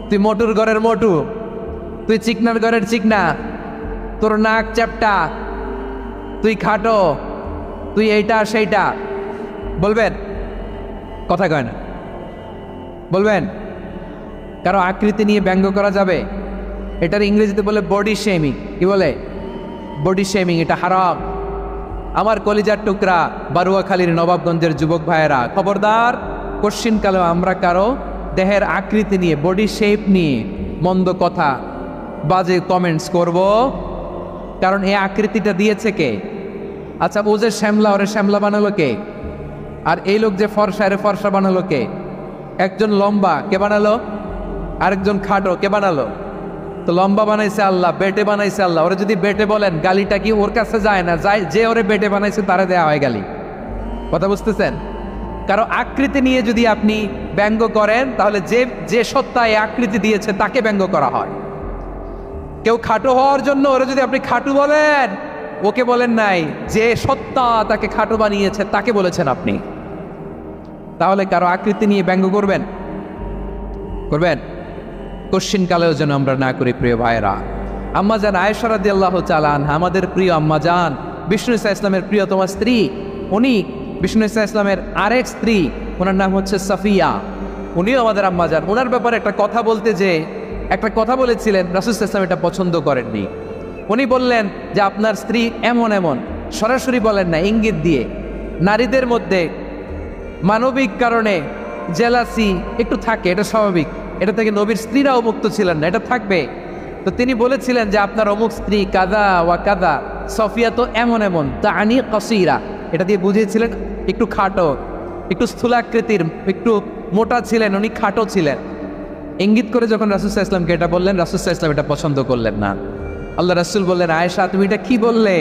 S1: তুই মোটুর ঘরের মোটু, তুই চিকনার ঘরের চিকনা, তোর নাক চ্যাপটা, তুই খাটো, তুই এইটা সেইটা বলবেন? কথা কয় না, বলবেন? কারো আকৃতি নিয়ে ব্যঙ্গ করা যাবে? এটার ইংরেজিতে বলে বডি শেমিং। কি বলে? Body shaming. এটা হারাম। আমার কলিজার টুকরা বারুয়াখালীর নবাবগঞ্জের যুবক ভাইয়েরা, খবরদার, কোশ্চিনকালেও আমরা কারো দেহের আকৃতি নিয়ে, বডি শেপ নিয়ে মন্দ কথা, বাজে কমেন্টস করব? কারণ এই আকৃতিটা দিয়েছে কে? আচ্ছা, ও যে শ্যামলা, ওরে শ্যামলা বানালো কে? আর এই লোক যে ফর্সা, এর ফর্সা বানালো কে? একজন লম্বা, কে বানালো? আরেকজন খাটো, কে বানালো? তো লম্বা বানাইছে আল্লাহ, বেটে বানাইছে আল্লাহ। ওরা যদি বেটে বলেন, গালিটা কি ওর কাছে যায় না? যায়। যে ওরে বেটে বানাইছে তারে দেয়া হয় গালি। কথা বুঝতেছেন? কারো আকৃতি নিয়ে যদি আপনি ব্যঙ্গ করেন, তাহলে যে সত্তা এই আকৃতি দিয়েছে তাকে ব্যঙ্গ করা হয়। কেউ খাটো হওয়ার জন্য ওরা যদি আপনি খাটু বলেন, ওকে বলেন নাই, যে সত্তা তাকে খাটো বানিয়েছে তাকে বলেছেন আপনি। তাহলে কারো আকৃতি নিয়ে ব্যঙ্গ করবেন? করবেন? কোশ্চিন কালেও যেন আমরা না করি প্রিয় ভাইরা। আম্মাজান আয়েশা রাদিয়াল্লাহু তাআলা আনহা, আমাদের প্রিয় আম্মাজান, বিষ্ণু ইসা ইসলামের প্রিয়তমা স্ত্রী, উনি বিষ্ণু ইসা ইসলামের আরেক স্ত্রী, ওনার নাম হচ্ছে সাফিয়া, উনিও আমাদের আম্মাজান। ওনার ব্যাপারে একটা কথা বলতে যে একটা কথা বলেছিলেন, রাসূল সাল্লাল্লাহু আলাইহি ওয়াসাল্লাম এটা পছন্দ করেননি। উনি বললেন যে আপনার স্ত্রী এমন এমন, সরাসরি বলেন না, ইঙ্গিত দিয়ে। নারীদের মধ্যে মানবিক কারণে জেলাসি একটু থাকে, এটা স্বাভাবিক, এটা থেকে নবীর স্ত্রীরাও মুক্ত ছিলেন না, এটা থাকবে। তো তিনি বলেছিলেন যে আপনার অমুক স্ত্রী কাদা ওয়া কাদা, সফিয়া তো এমন এমন, তা আনি কসিরা, এটা দিয়ে বুঝিয়েছিলেন একটু খাটো, একটু স্থূলাকৃতির, একটু মোটা ছিলেন, উনি খাটো ছিলেন। ইঙ্গিত করে যখন রাসূল সাল্লাল্লাহু আলাইহি ওয়াসাল্লামকে এটা বললেন, রাসূল সাল্লাল্লাহু আলাইহি ওয়াসাল্লাম এটা পছন্দ করলেন না। আল্লাহ রাসূল বললেন, আয়েশা তুমি এটা কি বললে?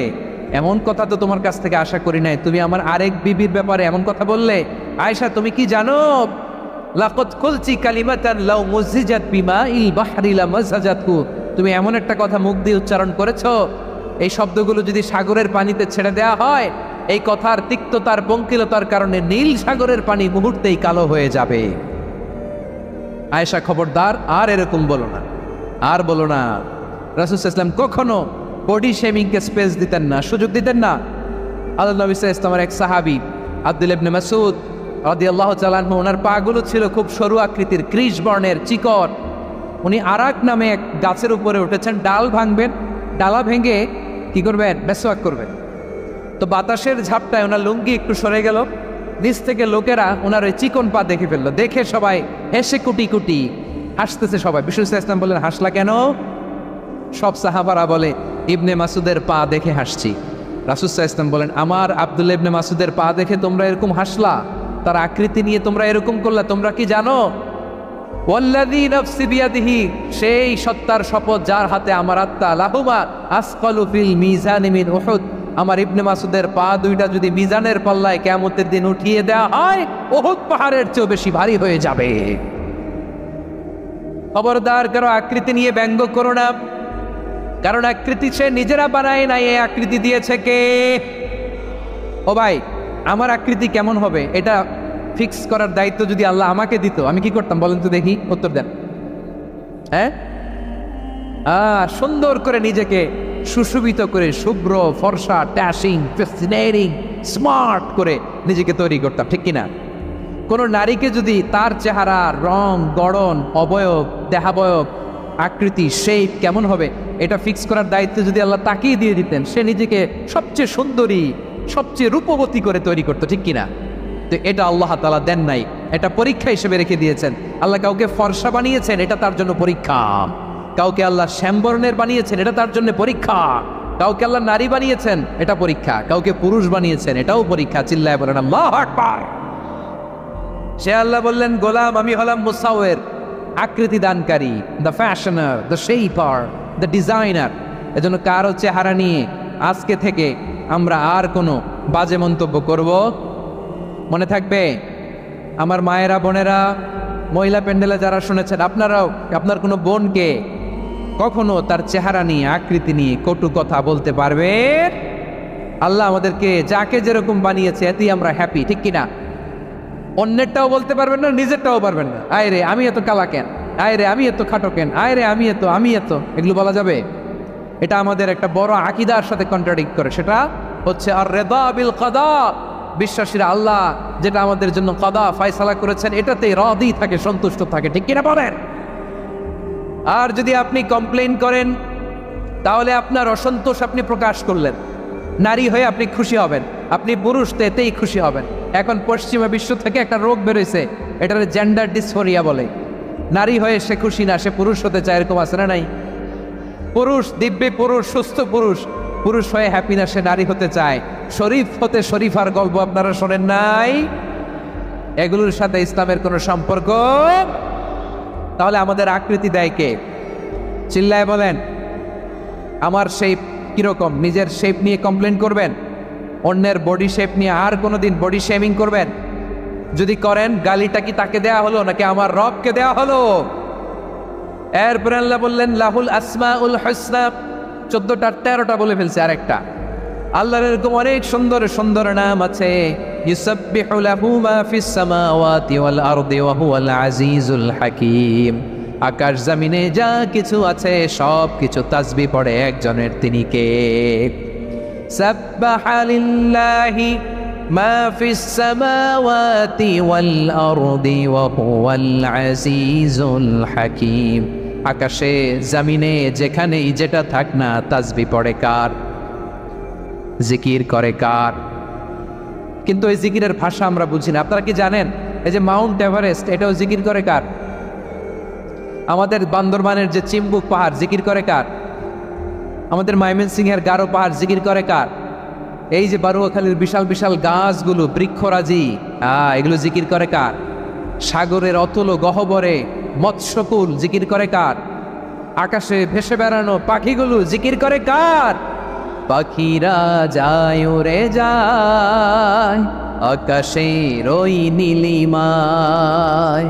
S1: এমন কথা তো তোমার কাছ থেকে আশা করি নাই, তুমি আমার আরেক বিবির ব্যাপারে এমন কথা বললে। আয়েশা তুমি কি জানো, লাকাদ কুলতি কালিমাতান লাউ মুযিজাত বিমাইল বাহরি লামাযাজাতহু, তুমি এমন একটা কথা মুখ দিয়ে উচ্চারণ করেছো, এই শব্দগুলো যদি সাগরের পানিতে ছেড়ে দেওয়া হয়, এই কথার তিক্ততার পঙ্কিলতার কারণে নীল সাগরের পানি মুহূর্তেই কালো হয়ে যাবে। আয়েশা খবরদার, আর এরকম বলো না, আর বলো না। রাসূল সাল্লাল্লাহু আলাইহি ওয়াসাল্লাম কখনো বডি শেমিংকে স্পেস দিতেন না, সুযোগ দিতেন না। আল্লাহ নবী সাল্লাল্লাহু আলাইহি ওয়াসাল্লামের এক সাহাবী আব্দুল্লাহ ইবনে মাসউদ রাদিয়াল্লাহু তাআলা আনহু, ওনার পাগুলো ছিল খুব সরু আকৃতির, কৃশ বর্ণের, চিকট। উনি আরাক নামে এক গাছের উপরে উঠেছেন, ডাল ভাঙবেন, ডালা ভেঙে কি করবেন, মেসওয়াক করবেন। তো বাতাসের ঝাপটায় ওনার লুঙ্গি একটু সরে গেল, নিচ থেকে লোকেরা ওনার ওই চিকন পা দেখে ফেললো, দেখে সবাই হেসে কুটি কুটি হাসতেছে সবাই। বিষ্ণু সাল্লাল্লাহু আলাইহি ওয়াসাল্লাম বললেন, হাসলা কেন? সব সাহাবারা বলে, ইবনে মাসুদের পা দেখে হাসছি। রাসূল সাল্লাল্লাহু আলাইহি ওয়াসাল্লাম বলেন, আমার আব্দুল্লাহ ইবনে মাসুদের পা দেখে তোমরা এরকম হাসলা, তার আকৃতি নিয়ে তোমরা এরকম করলা, তোমরা কি জানো? ওয়াল্লাযী নাফসি বিয়াদিহি, সেই সত্তার শপথ যার হাতে আমার আত্মা, লাহুমা আসকালু ফিল মিজানি মিন উহুদ, আমার ইবনে মাসুদের পা দুইটা যদি মিজানের পাল্লায় কিয়ামতের দিন উঠিয়ে দেওয়া হয়, উহুদ পাহাড়ের চেয়ে বেশি ভারী হয়ে যাবে। খবরদার, কারো আকৃতি নিয়ে ব্যঙ্গ করো না, কারণ আকৃতি সে নিজেরা বানায় নাই, এই আকৃতি দিয়েছে কে? ও ভাই, আমার আকৃতি কেমন হবে এটা ফিক্স করার দায়িত্ব যদি আল্লাহ আমাকে দিত, আমি কি করতাম বলেন তো দেখি, উত্তর দেন। হ্যাঁ, সুন্দর করে নিজেকে সুশোভিত করে, শুভ্র ফর্সা, ট্যাশিং, ফ্যাসিনেটিং, স্মার্ট করে নিজেকে তৈরি করতাম, ঠিক কিনা? কোনো নারীকে যদি তার চেহারা, রং, গড়ন, অবয়ব, দেহাবয়ব, আকৃতি, শেপ কেমন হবে এটা ফিক্স করার দায়িত্ব যদি আল্লাহ তাকেই দিয়ে দিতেন, সে নিজেকে সবচেয়ে সুন্দরী, সবচেয়ে রূপবতী করে তৈরি করতো, ঠিক কিনা? তো এটা আল্লাহ তাআলা দেন নাই, এটা পরীক্ষা হিসেবে রেখে দিয়েছেন। আল্লাহ কাউকে ফর্সা বানিয়েছেন, এটা তার জন্য পরীক্ষা। কাউকে আল্লাহ শ্যামবর্ণের বানিয়েছেন, এটা তার জন্য পরীক্ষা। কাউকে আল্লাহ নারী বানিয়েছেন, এটা পরীক্ষা। কাউকে পুরুষ বানিয়েছেন, এটাও পরীক্ষা। চিল্লায় বলেন আল্লাহু আকবার। সে আল্লাহ বললেন, গোলাম আমি হলাম মুসাওয়ির, আকৃতি দানকারী, the fashioner, the shaper, the designer. এজন্য কারো চেহারা নিয়ে আজকে থেকে আমরা আর কোনো বাজে মন্তব্য করব মনে থাকবে। আমার মায়েরা, বোনেরা, মহিলা প্যান্ডেলে যারা শুনেছেন, আপনারাও আপনার কোনো বোনকে কখনো তার চেহারা নিয়ে, আকৃতি নিয়ে কটু কথা বলতে পারবেন? আল্লাহ আমাদেরকে যাকে যেরকম বানিয়েছে এতেই আমরা হ্যাপি, ঠিক কিনা? অন্যেরটাও বলতে পারবেন না, নিজেরটাও পারবেন না। আয় রে আমি এত কালা কেন, আয় রে আমি এত খাটো কেন, আয় রে আমি এত, এগুলো বলা যাবে? এটা আমাদের একটা বড় আকীদার সাথে কন্ট্রাডিক্ট করে। সেটা হচ্ছে আর রিদা বিল কাদা, বিশ্বাসীরা আল্লাহ যেটা আমাদের জন্য কাদা ফয়সালা করেছেন এটাতেই রাদি থাকে, সন্তুষ্ট থাকে, ঠিক কিনা বলেন? আর যদি আপনি কমপ্লেইন করেন তাহলে আপনার অসন্তোষ আপনি প্রকাশ করলেন। নারী হয়ে আপনি খুশি হবেন, আপনি পুরুষ তো এতেই খুশি হবেন। এখন পশ্চিমা বিশ্ব থেকে একটা রোগ বেরোয়েছে, এটার জেন্ডার ডিসফোরিয়া বলে। নারী হয়ে সে খুশি না, সে পুরুষ হতে চায়, এরকম আছে না নাই? পুরুষ, দিব্যি পুরুষ, সুস্থ পুরুষ, পুরুষ হয়ে হ্যাপি না, সে নারী হতে চায়। শরীফ হতে শরীফার গল্প আপনারা শোনেন নাই? এগুলোর সাথে ইসলামের কোনো সম্পর্ক? তাহলে আমাদের আকৃতি দেয় কে? চিল্লায় বলেন। আমার শেপ কিরকম, নিজের শেপ নিয়ে কমপ্লেন করবেন? অন্যের বডি শেপ নিয়ে আর কোনোদিন বডি শেমিং করবেন? যদি করেন, গালিটা কি তাকে দেয়া হলো নাকি আমার রবকে দেয়া হলো? এরপর আল্লাহ বললেন লাহুল আসমাউল হুসনা, 14টা 13টা বলে ফেলছে। আরেকটা, আল্লাহর এরকম অনেক সুন্দর সুন্দর নাম আছে। ইউসাব্বিহু লাহু মা ফিস সামাওয়াতি ওয়াল আরদি ওয়া হুয়াল আজিজুল হাকীম। আকাশ জমিনে যা কিছু আছে সব কিছু তাসবিহ পড়ে একজনের, তিনি কে? সাব্বাহা লিল্লাহি মা ফিস সামাওয়াতি ওয়াল আরদি ওয়া হুয়াল আজিজুল হাকীম। আকাশে জমিনে যেখানেই যেটা থাক না, তাসবিহ পড়ে কার? জিকির করে কার? কিন্তু এই জিকিরের ভাষা আমরা বুঝি না। আপনারা কি জানেন এই যে মাউন্ট এভারেস্ট, এটাও জিকির করে কার? আমাদের বান্দরবানের যে চিম্বুক পাহাড়, জিকির করে কার? আমাদের ময়মনসিংহের গারো পাহাড়, জিকির করে কার? এই যে বারুয়াখালীর বিশাল বিশাল গাছগুলো, বৃক্ষরাজি, এগুলো জিকির করে কার? সাগরের অতল গহ্বরে মৎস্যকুল, জিকির করে কার? আকাশে ভেসে বেড়ানো পাখিগুলো, জিকির করে কার? পাখিরা যায় উড়ে যায় আকাশের ওই নীলিমায়,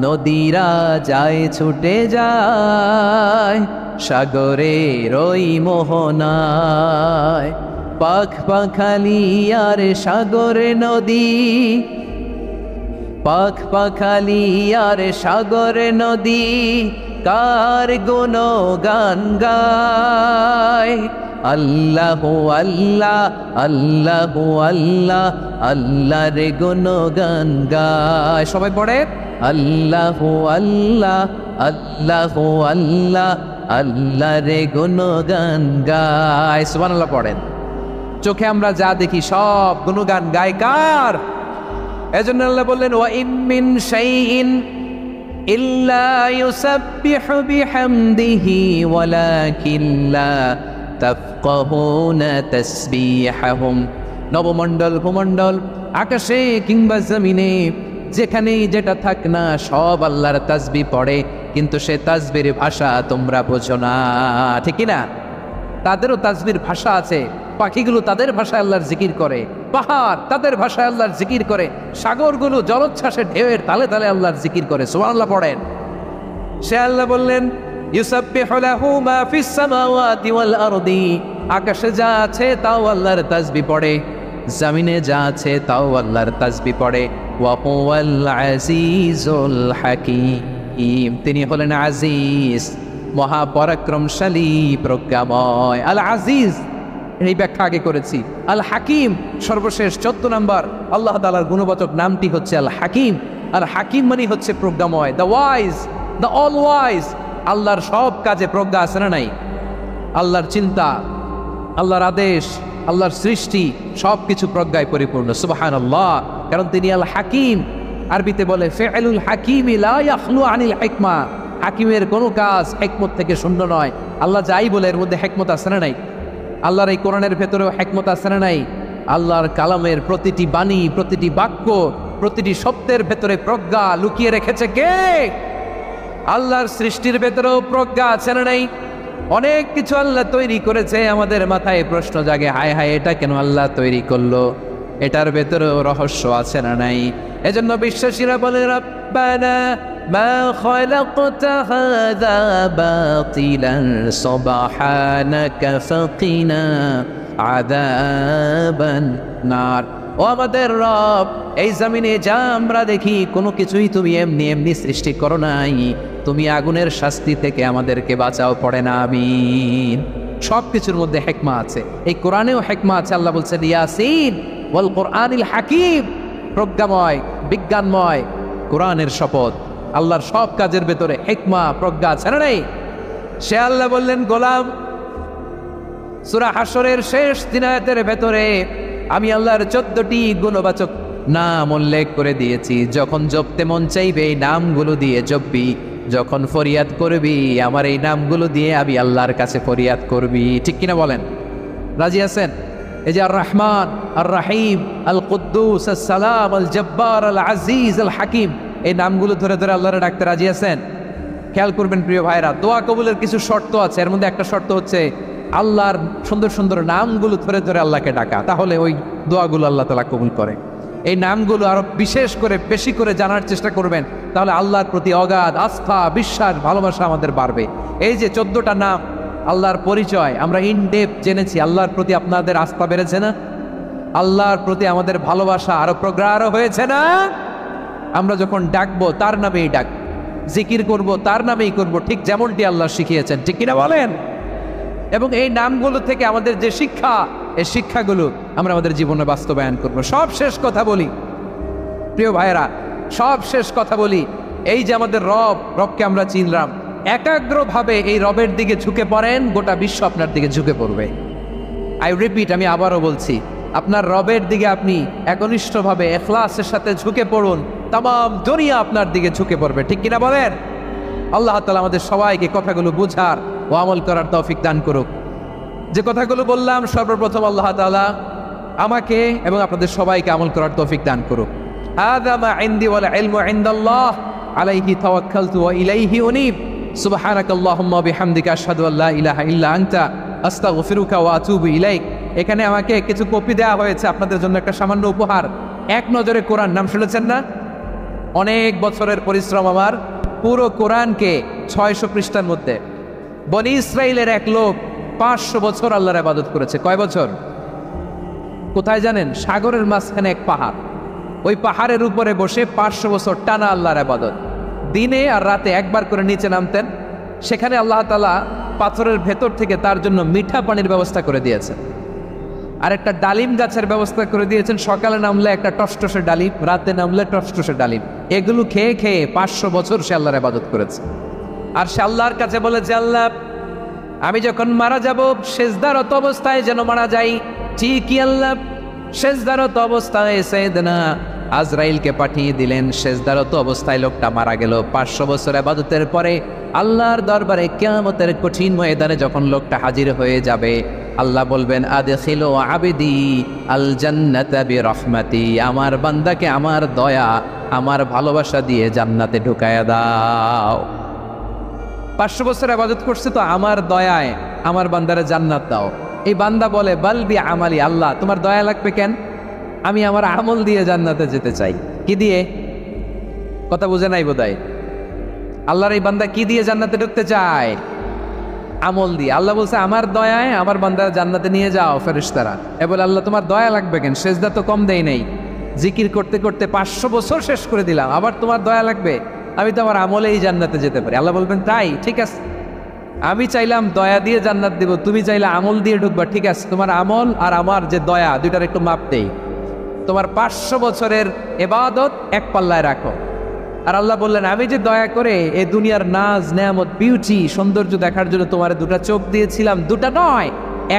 S1: নদীরা যায় ছুটে যায় সাগরের ওই মোহনায়। পাখ পাখালি আর সাগরে নদী, পাখ পাখালি আর সাগরে নদী, কার গুণগান গায়? আল্লাহু আল্লাহ আল্লাহু আল্লাহ, আল্লাহ রে গুণগান গায়। সবাই পড়ে আল্লাহু আল্লাহ আল্লাহু আল্লাহ, আল্লাহ রে গুণগান গায়। সুবহানাল্লাহ পড়েন। চোখে আমরা যা দেখি সব গুণগান গায় কার? এজন্য আল্লাহ বললেন ওয়া ইন মিন শাইইন ইল্লা ইউসাব্বিহু বিহামদিহি ওয়ালাকিন লা তাফকাহুনা তাসবিহাহুম। নবমণ্ডল ভূমণ্ডল, আকাশে কিংবা জমিনে যেখানেই যেটা থাক না সব আল্লাহর তাসবিহ পড়ে, কিন্তু সে তাসবির ভাষা তোমরা বোঝো না, ঠিক না? তাদেরও তাসবির ভাষা আছে। পাখিগুলো তাদের ভাষায় আল্লাহর জিকির করে, পাহাড় তাদের ভাষায় আল্লাহর জিকির করে, সাগরগুলো জলোচ্ছ্বাসে ঢেউয়ের তালে তালে আল্লাহর জিকির করে। সুবহানাল্লাহ পড়েন। সে আল্লাহ বললেন ইউসাব্বিহু লাহু মা ফিস সামাওয়াতি ওয়াল আরদি, আকাশে যা আছে তাও আল্লাহর তাসবিহ পড়ে, জমিনে যা আছে তাও আল্লাহর তাসবিহ পড়ে। ওয়া হুয়াল আজিজুল হাকীম, তিনি হলেন আজিজ, মহাপরাক্রমশালী, প্রজ্ঞাময়। আল আজিজ এই ব্যাখ্যা আগে করেছি। আল হাকিম সর্বশেষ 14 নম্বর আল্লাহ তাআলার গুণবাচক নামটি হচ্ছে আল হাকিম। আল হাকিম মানে হচ্ছে প্রজ্ঞাময়, the wise, the all wise. আল্লাহর সব কাজে প্রজ্ঞা আছে না নাই? আল্লাহর চিন্তা, আল্লাহর আদেশ, আল্লাহর সৃষ্টি সব কিছু প্রজ্ঞায় পরিপূর্ণ। সুবহানাল্লাহ, কারণ তিনি আল হাকিম। আরবিতে বলে ফিআলুল হাকিম লা ইয়াখলু আনিল হিকমা, হাকিমের কোনো কাজ হিকমত থেকে শূন্য নয়। আল্লাহ যাই বলে এর মধ্যে হিকমত আছে না নাই? আল্লাহর এই কোরআনের ভেতরেও হিকমত আছে না নাই? আল্লাহর কালামের প্রতিটি বাণী, প্রতিটি বাক্য, প্রতিটি শব্দের ভেতরে প্রজ্ঞা লুকিয়ে রেখেছে কে? আল্লাহর সৃষ্টির ভেতরেও প্রজ্ঞা আছে না নাই? অনেক কিছু আল্লাহ তৈরি করেছে, আমাদের মাথায় প্রশ্ন জাগে, হায় হায় এটা কেন আল্লাহ তৈরি করলো? এটার ভেতরেও রহস্য আছে না নাই? এজন্য বিশ্বাসীরা বলে রব্বানা মা খালাকতা হাযা বাতিলান সুবহানাকা ফাকিনা আযাবান নার। ও আমাদের রব, এই জমিনে যা আমরা দেখি কোনো কিছুই তুমি এমনি এমনি সৃষ্টি করো নাই, তুমি আগুনের শাস্তি থেকে আমাদেরকে বাঁচাও, পড়ে না আমিন। সব কিছুর মধ্যে হিকমা আছে, এই কোরআনেও হিকমা আছে। আল্লাহ বলছেন ইয়াসিন ওয়াল কোরআনিল হাকিম, প্রজ্ঞাময়, বিজ্ঞানময় কোরআনের শপথ। আল্লাহর সব কাজের ভেতরে হিকমা, প্রজ্ঞা আছে না নাই? সে আল্লাহ বললেন গোলাম, সূরা হাশরের শেষ 3 আয়াতের ভেতরে আমি আল্লাহর 14টি গুণবাচক নাম উল্লেখ করে দিয়েছি। যখন জপতে মন চাইবে এই নামগুলো দিয়ে জপবি, যখন ফরিয়াদ করবি আমার এই নামগুলো দিয়ে আমি আল্লাহর কাছে ফরিয়াদ করবি। ঠিক কিনা বলেন? রাজি আছেন? এই যে আর রহমান, আর রাহিম, আল কুদ্দুস, আস সালাম, আল জব্বার, আল আজিজ, আল হাকিম, এই নামগুলো ধরে ধরে আল্লাহর ডাকতে রাজি আছেন? খেয়াল করবেন প্রিয় ভাইরা, দোয়া কবুলের কিছু শর্ত আছে। এর মধ্যে একটা শর্ত হচ্ছে আল্লাহর সুন্দর সুন্দর নামগুলো ধরে ধরে আল্লাহকে ডাকা, তাহলে ওই দোয়াগুলো আল্লাহ তাআলা কবুল করে। এই নামগুলো আরো বিশেষ করে বেশি করে জানার চেষ্টা করবেন, তাহলে আল্লাহর প্রতি অগাধ আস্থা, বিশ্বাস, ভালোবাসা আমাদের বাড়বে। এই যে 14টা নাম আল্লাহর পরিচয় আমরা ইন ডেপথ জেনেছি, আল্লাহর প্রতি আপনাদের আস্থা বেড়েছে না? আল্লাহর প্রতি আমাদের ভালোবাসা আরো প্রগাঢ় হয়েছে না? আমরা যখন ডাকবো তার নামেই ডাক, জিকির করব তার নামেই করব, ঠিক যেমনটি আল্লাহ শিখিয়েছেন, ঠিক কিনা বলেন? এবং এই নামগুলো থেকে আমাদের যে শিক্ষা, এই শিক্ষাগুলো আমরা আমাদের জীবনে বাস্তবায়ন করব। সব শেষ কথা বলি প্রিয় ভাইয়েরা, সব শেষ কথা বলি, এই যে আমাদের রবকে আমরা চিনলাম, একাগ্রভাবে এই রবের দিকে ঝুঁকে পড়েন, গোটা বিশ্ব আপনার দিকে ঝুঁকে পড়বে। আই রিপিট, আমি আবারও বলছি, আপনার রবের দিকে আপনি একনিষ্ঠভাবে ইখলাসের সাথে ঝুঁকে পড়ুন, তাম দুনিয়া আপনার দিকে ঝুঁকে পড়বে, ঠিক কিনা বলেন? আল্লাহ তাআলা আমাদের সবাইকে কথাগুলো বুঝার ও আমল করার তৌফিক দান করুক। যে কথাগুলো বললাম, সর্বপ্রথম আল্লাহ তাআলা আমাকে এবং আপনাদের সবাইকে আমল করার তৌফিক দান করুক। হাযা মা ইনদি ওয়াল ইলমু ইনদাল্লাহ আলাইহি তাওয়াক্কালতু ওয়া ইলাইহি উনীব। সুবহানাকাল্লাহুম্মা ওয়া বিহামদিকা আশহাদু আল্লা ইলাহা ইল্লা আনতা আস্তাগফিরুকা ওয়া আতুবু ইলাইক। এখানে আমাকে কিছু কপি দেওয়া হয়েছে আপনাদের জন্য, একটা সামান্য উপহার। এক নজরে কোরআন, নাম শুনেছেন না? অনেক বছরের পরিশ্রম আমার, পুরো কোরআনকে 600 পৃষ্ঠার মধ্যে। বনি ইসরাইলের এক লোক 500 বছর আল্লাহর ইবাদত করেছে। কয় বছর? কোথায় জানেন? সাগরের মাঝখানে এক পাহাড়, ওই পাহাড়ের উপরে বসে 500 বছর টানা আল্লাহর ইবাদত। দিনে আর রাতে একবার করে নিচে নামতেন। সেখানে আল্লাহ তাআলা পাথরের ভেতর থেকে তার জন্য মিঠা পানির ব্যবস্থা করে দিয়েছেন, আর একটা ডালিম গাছের ব্যবস্থা করে দিয়েছেন। সকালে নামলে একটা টসটসে ডালিম, রাতে নামলে টসটসে ডালিম। এগুলো খেয়ে খেয়ে 500 বছর সে আল্লাহর ইবাদত করেছে। আর সে আল্লাহর কাছে বলে যে, আল্লাহ, আমি যখন মারা যাব সেজদারত অবস্থায় যেন মারা যাই। ঠিকই আল্লাহ সেজদারত অবস্থায় সাইয়েদনা আজরাইলকে পাঠিয়ে দিলেন। সেজদারত অবস্থায় লোকটা মারা গেল। 500 বছর ইবাদতের পরে আল্লাহর দরবারে কিয়ামতের কঠিন ময়দানে যখন লোকটা হাজির হয়ে যাবে, আল্লাহ বলবেন, আদখিলু আবদি আল জান্নাতা বিরহমাতি। আমার বান্দাকে আমার দয়া, আমার ভালোবাসা দিয়ে জান্নাতে ঢুকায়া দাও। 500 বছর ইবাদত করছে তো আমার দয়ায় আমার বান্দারে জান্নাত দাও। এই বান্দা বলে, বালবি আমালি, আল্লাহ তোমার দয়া লাগবে কেন? আমি আমার আমল দিয়ে জান্নাতে যেতে চাই। কি দিয়ে? কথা বুঝে নাই বোধহয়। আল্লাহর এই বান্দা কি দিয়ে জান্নাতে ঢুকতে চায়? আমল দিয়ে। আল্লাহ বলছে, আমার দয়ায় আমার বান্দারা জান্নাতে নিয়ে যাও ফেরেশতারা। এ বলে, আল্লাহ তোমার দয়া লাগবে কেন? সেজদা তো কম দেই নাই, জিকির করতে করতে 500 বছর শেষ করে দিলাম, আবার তোমার দয়া লাগবে? আমি তো আমার আমলেই জান্নাতে যেতে পারি। আল্লাহ বলবেন, তাই ঠিক আছে, আমি চাইলাম দয়া দিয়ে জান্নাত দিব, তুমি চাইলে আমল দিয়ে ঢুকবা, ঠিক আছে, তোমার আমল আর আমার যে দয়া, দুইটার একটু মাপ দেই। তোমার 500 বছরের ইবাদত এক পাল্লায় রাখো। আর আল্লাহ বললেন, আমি যে দয়া করে এই দুনিয়ার নাজ নেয়ামত বিউটি সৌন্দর্য দেখার জন্য তোমার দুটা চোখ দিয়েছিলাম, দুটা নয়,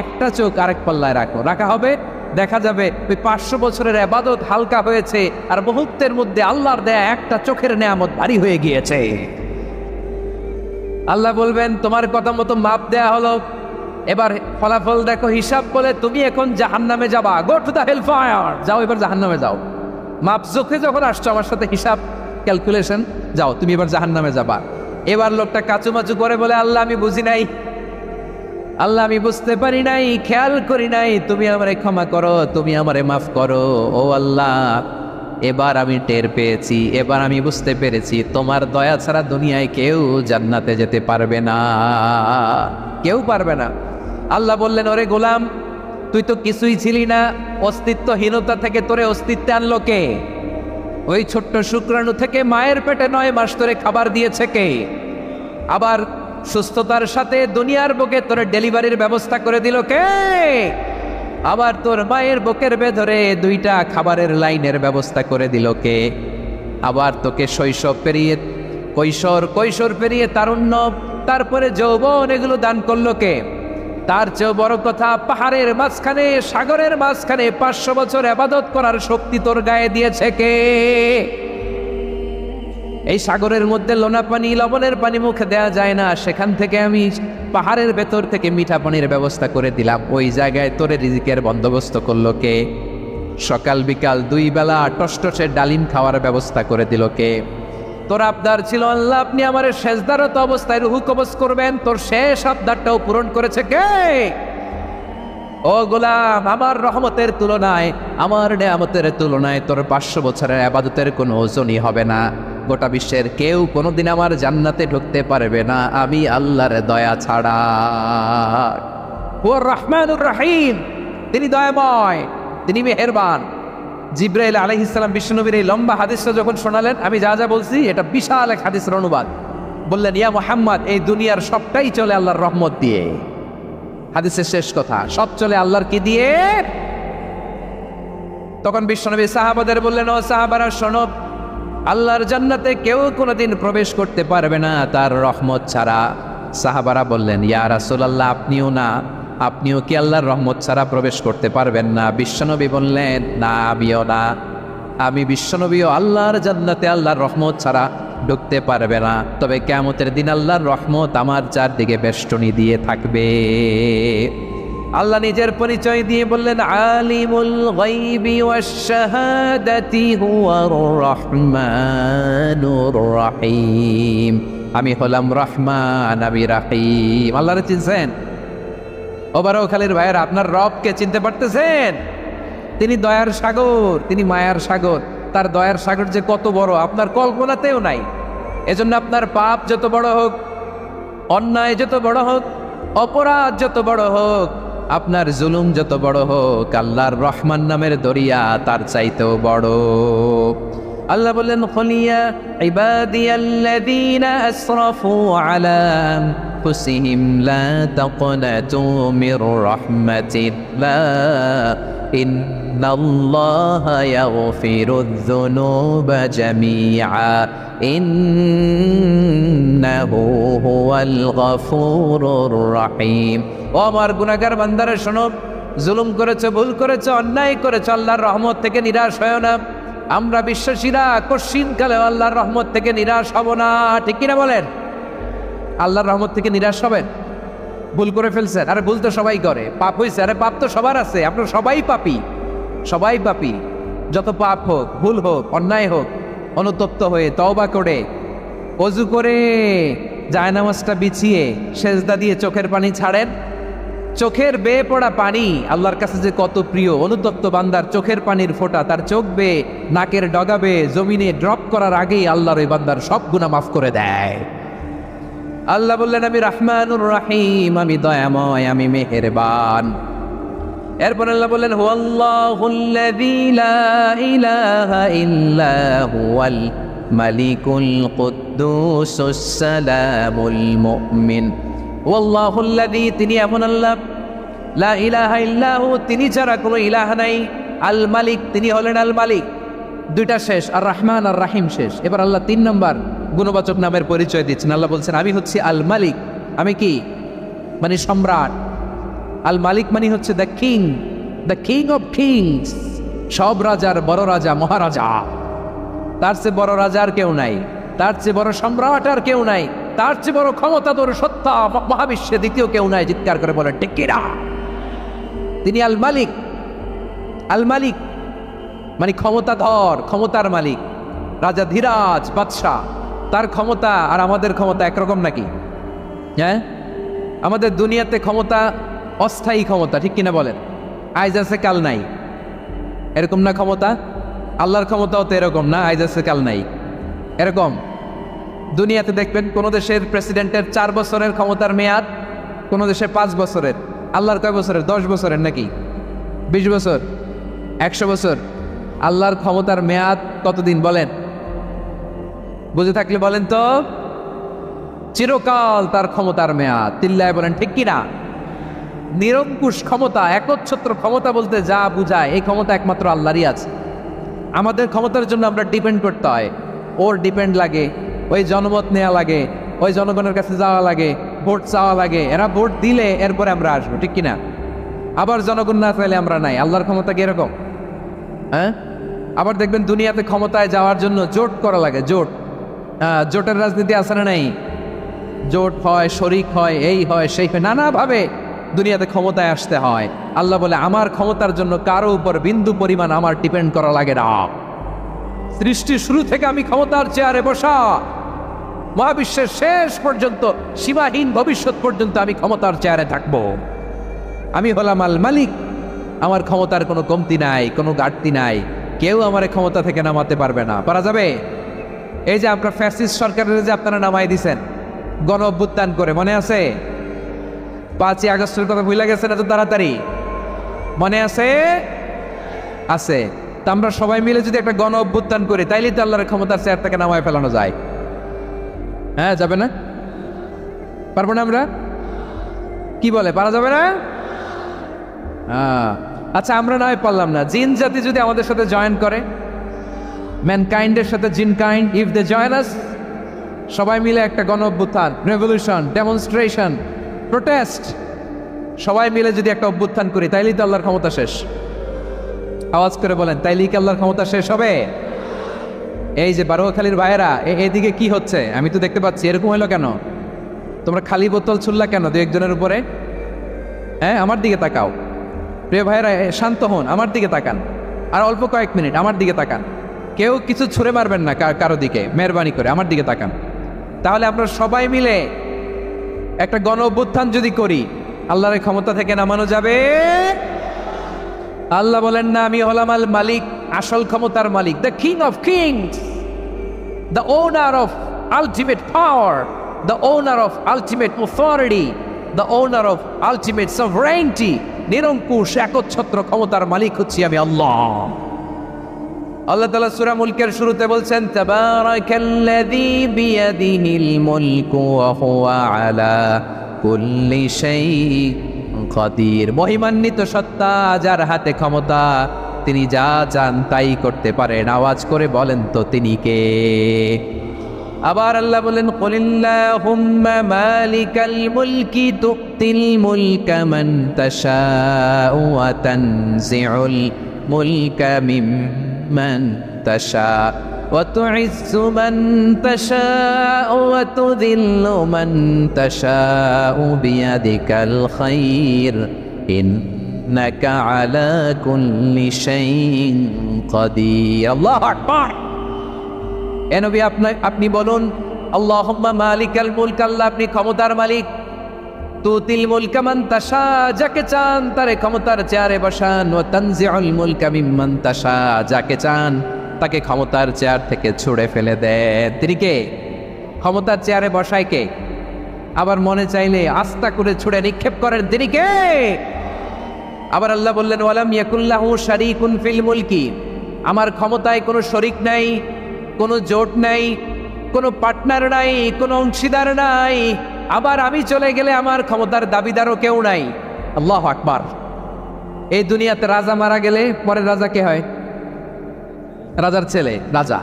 S1: একটা চোখ আরেক পাল্লায় রাখো। রাখা হবে, দেখা যাবে ওই 500 বছরের ইবাদত হালকা হয়েছে, আর মুহূর্তের মধ্যে আল্লাহর দেয়া একটা চোখের নেয়ামত ভারী হয়ে গিয়েছে। আল্লাহ বলবেন, তোমার কথা মতো মাপ দেয়া হলো, এবার ফলাফল দেখো, হিসাব বলে তুমি এখন জাহান্নামে যাবা। Go to the hell fire, যাও এবার জাহান্নামে যাও। মাপ চোখে যখন আসছো আমার সাথে হিসাব ক্যালকুলেশন, যাও তুমি এবার জাহান্নামে যাবা। এবার লোকটা কাচুমাচু করে বলে, আল্লাহ আমি বুঝি নাই, আল্লাহ আমি বুঝতে পারি নাই, খেয়াল করি নাই, তুমি আমারে ক্ষমা করো, তুমি আমারে মাফ করো। ও আল্লাহ, এবার আমি টের পেয়েছি, এবার আমি বুঝতে পেরেছি, তোমার দয়া ছাড়া দুনিয়ায় কেউ জান্নাতে যেতে পারবে না, কেউ পারবে না। আল্লাহ বললেন, ওরে গোলাম, তুই তো কিছুই ছিলি না, অস্তিত্বহীনতা থেকে তোরে অস্তিত্বে আনলো কে? ওই ছোট্ট শুক্রাণু থেকে মায়ের পেটে 9 মাস ধরে খাবার দিয়েছে কে? আবার সুস্থতার সাথে দুনিয়ার বুকে তোর ডেলিভারির ব্যবস্থা করে দিল কে? আবার তোর মায়ের বুকের ভেতরে 2টা খাবারের লাইনের ব্যবস্থা করে দিল কে? আবার তোকে শৈশব পেরিয়ে কৈশোর পেরিয়ে তারুণ্য, তারপরে যৌবন, এগুলো দান করলো কে? তার চেয়েও বড় কথা, পাহাড়ের মাঝখানে, সাগরের মাঝখানে 500 বছর ইবাদত করার শক্তি তোর গায়ে দিয়েছে কে? এই সাগরের মধ্যে লোনা পানি, লবণের পানি মুখে দেয়া যায় না, সেখান থেকে আমি পাহাড়ের ভেতর থেকে মিঠা পানির ব্যবস্থা করে দিলাম। ওই জায়গায় তোরে রিজিকের বন্দোবস্ত করলো কে? সকাল বিকাল 2 বেলা টসটসে ডালিম খাওয়ার ব্যবস্থা করে দিল কে? তোর আবদার ছিল, আল্লাহ আপনি আমার সেজদারত অবস্থায় রুহু কবজ করবেন, তোর শেষ আবদারটাও পূরণ করেছে কে? ও গোলাম, আমার রহমতের তুলনায়, আমার নেয়ামতের তুলনায় তোর 500 বছরের ইবাদতের কোনো ওজনই হবে না। গোটা বিশ্বের কেউ কোনোদিন আমার জান্নাতে ঢুকতে পারবে না, আমি আল্লাহর দয়া ছাড়া। ও রহমানুর রহিম, তিনি দয়াময়, তিনি মেহেরবান। জিব্রাইল আলাইহিস সালাম বিশ্বনবীর এই লম্বা হাদিসটা যখন শোনালেন, আমি যা যা বলছি এটা বিশাল এক হাদিসের অনুবাদ। বললেন, ইয়া মুহাম্মদ, এই দুনিয়ার সবটাই চলে আল্লাহর রহমত দিয়ে। হাদিসের শেষ কথা, সব চলে আল্লাহর কি দিয়ে? তখন বিশ্বনবী সাহাবাদের বললেন, ও সাহাবারা শোনো, আল্লাহর জান্নাতে কেউ কোনোদিন প্রবেশ করতে পারবে না তার রহমত ছাড়া। সাহাবারা বললেন, ইয়া রাসূলুল্লাহ, আপনিও না? আপনিও কি আল্লাহর রহমত ছাড়া প্রবেশ করতে পারবেন না? বিশ্বনবী বললেন, না, আমিও না। আমি বিশ্বনবীও আল্লাহর জান্নাতে আল্লাহর রহমত ছাড়া ঢুকতে পারবে না, তবে কিয়ামতের দিন আল্লাহর রহমত আমার চারদিকে বেষ্টনী দিয়ে থাকবে। আল্লাহ নিজের পরিচয় দিয়ে বললেন, আলিমুল গায়বি ওয়াশ শাহাদাতি হুয়ার রহমানুর রহিম। আমি হলাম রহমান, আমি রহিম। আল্লাহরে চিনছেন? ওবারও খালির ভাইয়ের, আপনার রবকে চিনতে পারতেছেন? তিনি দয়ার সাগর, তিনি মায়ার সাগর। তার দয়ার সাগর যে কত বড় আপনার কল্পনাতেও নাই। এজন্য আপনার পাপ যত বড় হোক, অন্যায় যত বড় হোক, অপরাধ যত বড় হোক, আপনার জুলুম যত বড় হোক, আল্লাহর রহমান নামের দরিয়া তার চাইতেও বড়। আল্লাহ বললেন, খুলিয়া ইবাদিয়াল্লাযীনা আসরাফু আলা আনফুসিহিম লা তাকনাতু মির রাহমাতিল্লাহ ইন্নাল্লাহা ইয়াগফিরুয যুনুবা জামিআ ইন্নাহু হুয়াল গফুরুর রহিম। ও আমার গুনাহগার বান্দারা শোনো, জুলুম করেছো, ভুল করেছো, অন্যায় করেছো, আল্লাহর রহমত থেকে নিরাশ হয় না। আমরা বিশ্বাসীরা কশিনকালে আল্লাহর রহমত থেকে নিরাশ হব না, ঠিক কিনা বলেন? আল্লাহর রহমত থেকে নিরাশ হবেন? ভুল করে ফেলছেন, আরে ভুল তো সবাই করে। পাপ হয়েছে, আরে পাপ তো সবার আছে, আপনারা সবাই পাপী, সবাই পাপী। যত পাপ হোক, ভুল হোক, অন্যায় হোক, অনুতপ্ত হয়ে তওবা করে, ওযু করে, জায়নামাজটা বিছিয়ে সেজদা দিয়ে চোখের পানি ছাড়েন। চোখের বেয়ে পড়া পানি আল্লাহর কাছে যে কত প্রিয়। অনুতপ্ত বান্দার চোখের পানির ফোঁটা তার চোখ বেয়ে, নাকের ডগা বেয়ে জমিনে ড্রপ করার আগেই আল্লাহর ওই বান্দার সব গুনাহ মাফ করে দেয়। আল্লাহ বললেন, আমি রহমানুর রহিম, আমি দয়াময়, আমি মেহেরবান। এরপর আল্লাহ বললেন, হুয়াল্লাহুল্লাযী লা ইলাহা ইল্লা হুয়াল মালিকুল কুদ্দুসুস সালামুল মুমিন। ওয়াল্লাহুল্লাযী, তিনি এমন আল্লাহ, লা ইলাহা ইল্লাহু, তিনি ছাড়া কোনো ইলাহ নাই। আল মালিক, তিনি হলেন আল মালিক। দুইটা শেষ, আর রহমান আর রাহিম শেষ। এবার আল্লাহ 3 নম্বর গুণবাচক নামের পরিচয় দিচ্ছেন। আল্লাহ বলছেন, আমি হচ্ছি আল মালিক। আমি কি? মানে সম্রাট। আল মালিক মানে হচ্ছে the king, the king of kings. সব রাজার বড় রাজা, মহারাজা। তার চেয়ে বড় রাজা আর কেউ নাই, তার চেয়ে বড় সম্রাট আর কেউ নাই, তার চেয়ে বড় ক্ষমতাধর সত্তা মহাবিশ্বে দ্বিতীয় কেউ নাই। চিৎকার করে বলে ঠিক কিনা? তিনি আল মালিক। আল মালিক মানে ক্ষমতাধর, ক্ষমতার মালিক, রাজা ধীরাজ বাদশাহ। তার ক্ষমতা আর আমাদের ক্ষমতা একরকম নাকি? হ্যাঁ, আমাদের দুনিয়াতে ক্ষমতা অস্থায়ী ক্ষমতা, ঠিক কিনা বলেন? আইজ আছে কাল নাই, এরকম না ক্ষমতা? আল্লাহর ক্ষমতাও তো এরকম না, আইজ আছে কাল নাই এরকম। দুনিয়াতে দেখবেন কোন দেশের প্রেসিডেন্টের 4 বছরের ক্ষমতার মেয়াদ, কোন দেশে 5 বছরের। আল্লাহর কয় বছরের? 10 বছরের নাকি 20 বছর, 100 বছর। আল্লাহর ক্ষমতার মেয়াদ কতদিন বলেন? বুঝে থাকলে বলেন তো। চিরকাল তার ক্ষমতার মেয়াদ। চিল্লায় বলেন ঠিক কিনা? নিরঙ্কুশ ক্ষমতা, একচ্ছত্র ক্ষমতা বলতে যা বুঝায়, এই ক্ষমতা একমাত্র আল্লাহরই আছে। আমাদের ক্ষমতার জন্য আমরা ডিপেন্ড করতে হয়, ওর ডিপেন্ড লাগে, ওই জনমত নেওয়া লাগে, ওই জনগণের কাছে যাওয়া লাগে, ভোট চাওয়া লাগে। এরা ভোট দিলে এরপরে আমরা আসবো, ঠিক কিনা? আবার জনগণ না চাইলে আমরা নাই। আল্লাহর ক্ষমতা কি এরকম? হ্যাঁ, আবার দেখবেন দুনিয়াতে ক্ষমতায় যাওয়ার জন্য জোট করা লাগে। জোট, জোটের রাজনীতি আছে না নাই? জোট হয়, শরিক হয়, এই হয়, সেই হয়, নানাভাবে দুনিয়াতে ক্ষমতায় আসতে হয়। আল্লাহ বলে, আমার ক্ষমতার জন্য কারো উপর বিন্দু পরিমাণ আমার ডিপেন্ড করা লাগে না। সৃষ্টির শুরু থেকে আমি ক্ষমতার চেয়ারে বসা, মহাবিশ্বের শেষ পর্যন্ত, সীমাহীন ভবিষ্যৎ পর্যন্ত আমি ক্ষমতার চেয়ারে থাকব। আমি হলাম আল মালিক। আমার ক্ষমতার কোনো কমতি নাই, কোনো ঘাটতি নাই। কেউ আমার ক্ষমতা থেকে নামাতে পারবে না। পারা যাবে? এই যে আপনার ফ্যাসিস্ট সরকারের যে আপনারা নামাই দিছেন গণ অভ্যুত্থান করে, মনে আছে? 5ই আগস্টের কথা ভুলে গেছেন এত তাড়াতাড়ি? মনে আছে? আছে। তা আমরা সবাই মিলে যদি একটা গণ অভ্যুত্থান করি তাইলেই তো আল্লাহর ক্ষমতার চেয়ার থেকে নামায় ফেলানো যায়। হ্যাঁ, যাবে না? পারবো না আমরা? কি বলে, পারা যাবে না? আচ্ছা, আমরা না হয় পারলাম না, জিন জাতি যদি আমাদের সাথে জয়েন করে, ম্যানকাইন্ডের সাথে জিনকাইন্ড, ইফ দে জয়েন আস, সবাই মিলে একটা গণ অভ্যুত্থান, রেভলিউশন, ডেমনস্ট্রেশন, প্রোটেস্ট, সবাই মিলে যদি একটা অভ্যুত্থান করি তাইলেই তো আল্লাহর ক্ষমতা শেষ। আওয়াজ করে বলেন, তাইলেই কি আল্লাহর ক্ষমতা শেষ হবে? এই যে বারোয়াখালীর ভাইয়েরা, এদিকে কি হচ্ছে আমি তো দেখতে পাচ্ছি, এরকম হলো কেন? তোমরা খালি বোতল ছুড়লা কেন দু একজনের উপরে? হ্যাঁ, আমার দিকে তাকাও প্রিয় ভাইয়েরা, শান্ত হন, আমার দিকে তাকান, আর অল্প কয়েক মিনিট আমার দিকে তাকান। কেউ কিছু ছুঁড়ে মারবেন না কারো দিকে, মেহরবানি করে আমার দিকে তাকান। তাহলে আমরা সবাই মিলে একটা গণ অভ্যুত্থান যদি করি, আল্লাহর ক্ষমতা থেকে নামানো যাবে। আল্লাহ বলেন না, আমি হলাম আল মালিক, আসল ক্ষমতার মালিক, the king of kings, the owner of ultimate power, the owner of ultimate authority, the owner of ultimate sovereignty. নিরঙ্কুশ একচ্ছত্র ক্ষমতার মালিক হচ্ছি আমি আল্লাহ। আল্লাহ তাআলা সূরা মুলকের শুরুতে বলছেন, তাবারাকাল্লাযী বিয়াদিহিল মুলকু ওয়া হুয়া আলা কুল্লি শাইইন কাদির। মহিমান্বিত সত্তা, যার হাতে ক্ষমতা, তিনি যা চান তাই করতে পারেন। আওয়াজ করে বলেন তো তিনি কে? আবার আল্লাহ বলেন, কুলিল্লাহুম্মা মালিকাল মুলকি তুতিল মুলকা মান তাশাউ ওয়া তানজিউল মুলকা মিম্মান তাশা ওয়া তুইজ্জু মান তাশাউ ওয়া তুযিল্লু মান তাশাউ বিয়াদিকাল খায়র ইন্নাকা আলা কুল্লি শাইইন কাদির। আল্লাহু আকবার। এ নবী, আপনি বলুন, আল্লাহুম্মা মালিকাল মুলক, আল্লাহ আপনি ক্ষমতার মালিক, তুতিল মুলকা মান তাশা, যাকে চান তারে ক্ষমতার চেয়ারে বসান, ওয়া তানজিউল মুলকা মিম্মান তাশা, যাকে চান তাকে ক্ষমতার চেয়ার থেকে ছুঁড়ে ফেলে দেন। তিনি কে? ক্ষমতার চেয়ারে বসায় কে? আবার মনে চাইলে আস্তা করে ছুঁড়ে নিক্ষেপ করেন তিনি কে? আবার আল্লাহ বললেন, ওয়ালাম ইয়াকুল্লাহু শারীকুন ফিল মুলকি, আমার ক্ষমতায় কোনো শরীক নাই, কোনো জোট নাই, কোনো পার্টনার নাই, কোনো অংশীদার নাই। আবার আমি চলে গেলে আমার ক্ষমতার দাবিদারও কেউ নাই। আল্লাহু আকবার। এই দুনিয়াতে রাজা মারা গেলে পরে রাজা কে হয়? রাজার ছেলে রাজা,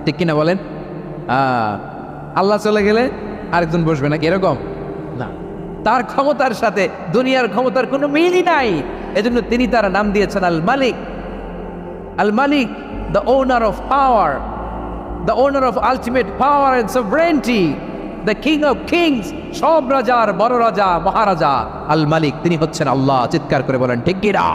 S1: ঠিক কিনা বলেন? আল্লাহ চলে গেলে আরেকজন বসবে নাকি এরকম? না, তার ক্ষমতার সাথে দুনিয়ার ক্ষমতার কোনো মিলই নাই। এজন্য তিনি তার নাম দিয়েছেন আল মালিক। আল মালিক, the owner of power, the owner of ultimate power and sovereignty, the king of kings, সব রাজার বড় রাজা, মহারাজা, আল মালিক, তিনি হচ্ছেন আল্লাহ। চিৎকার করে বলেন ঠিক কিনা?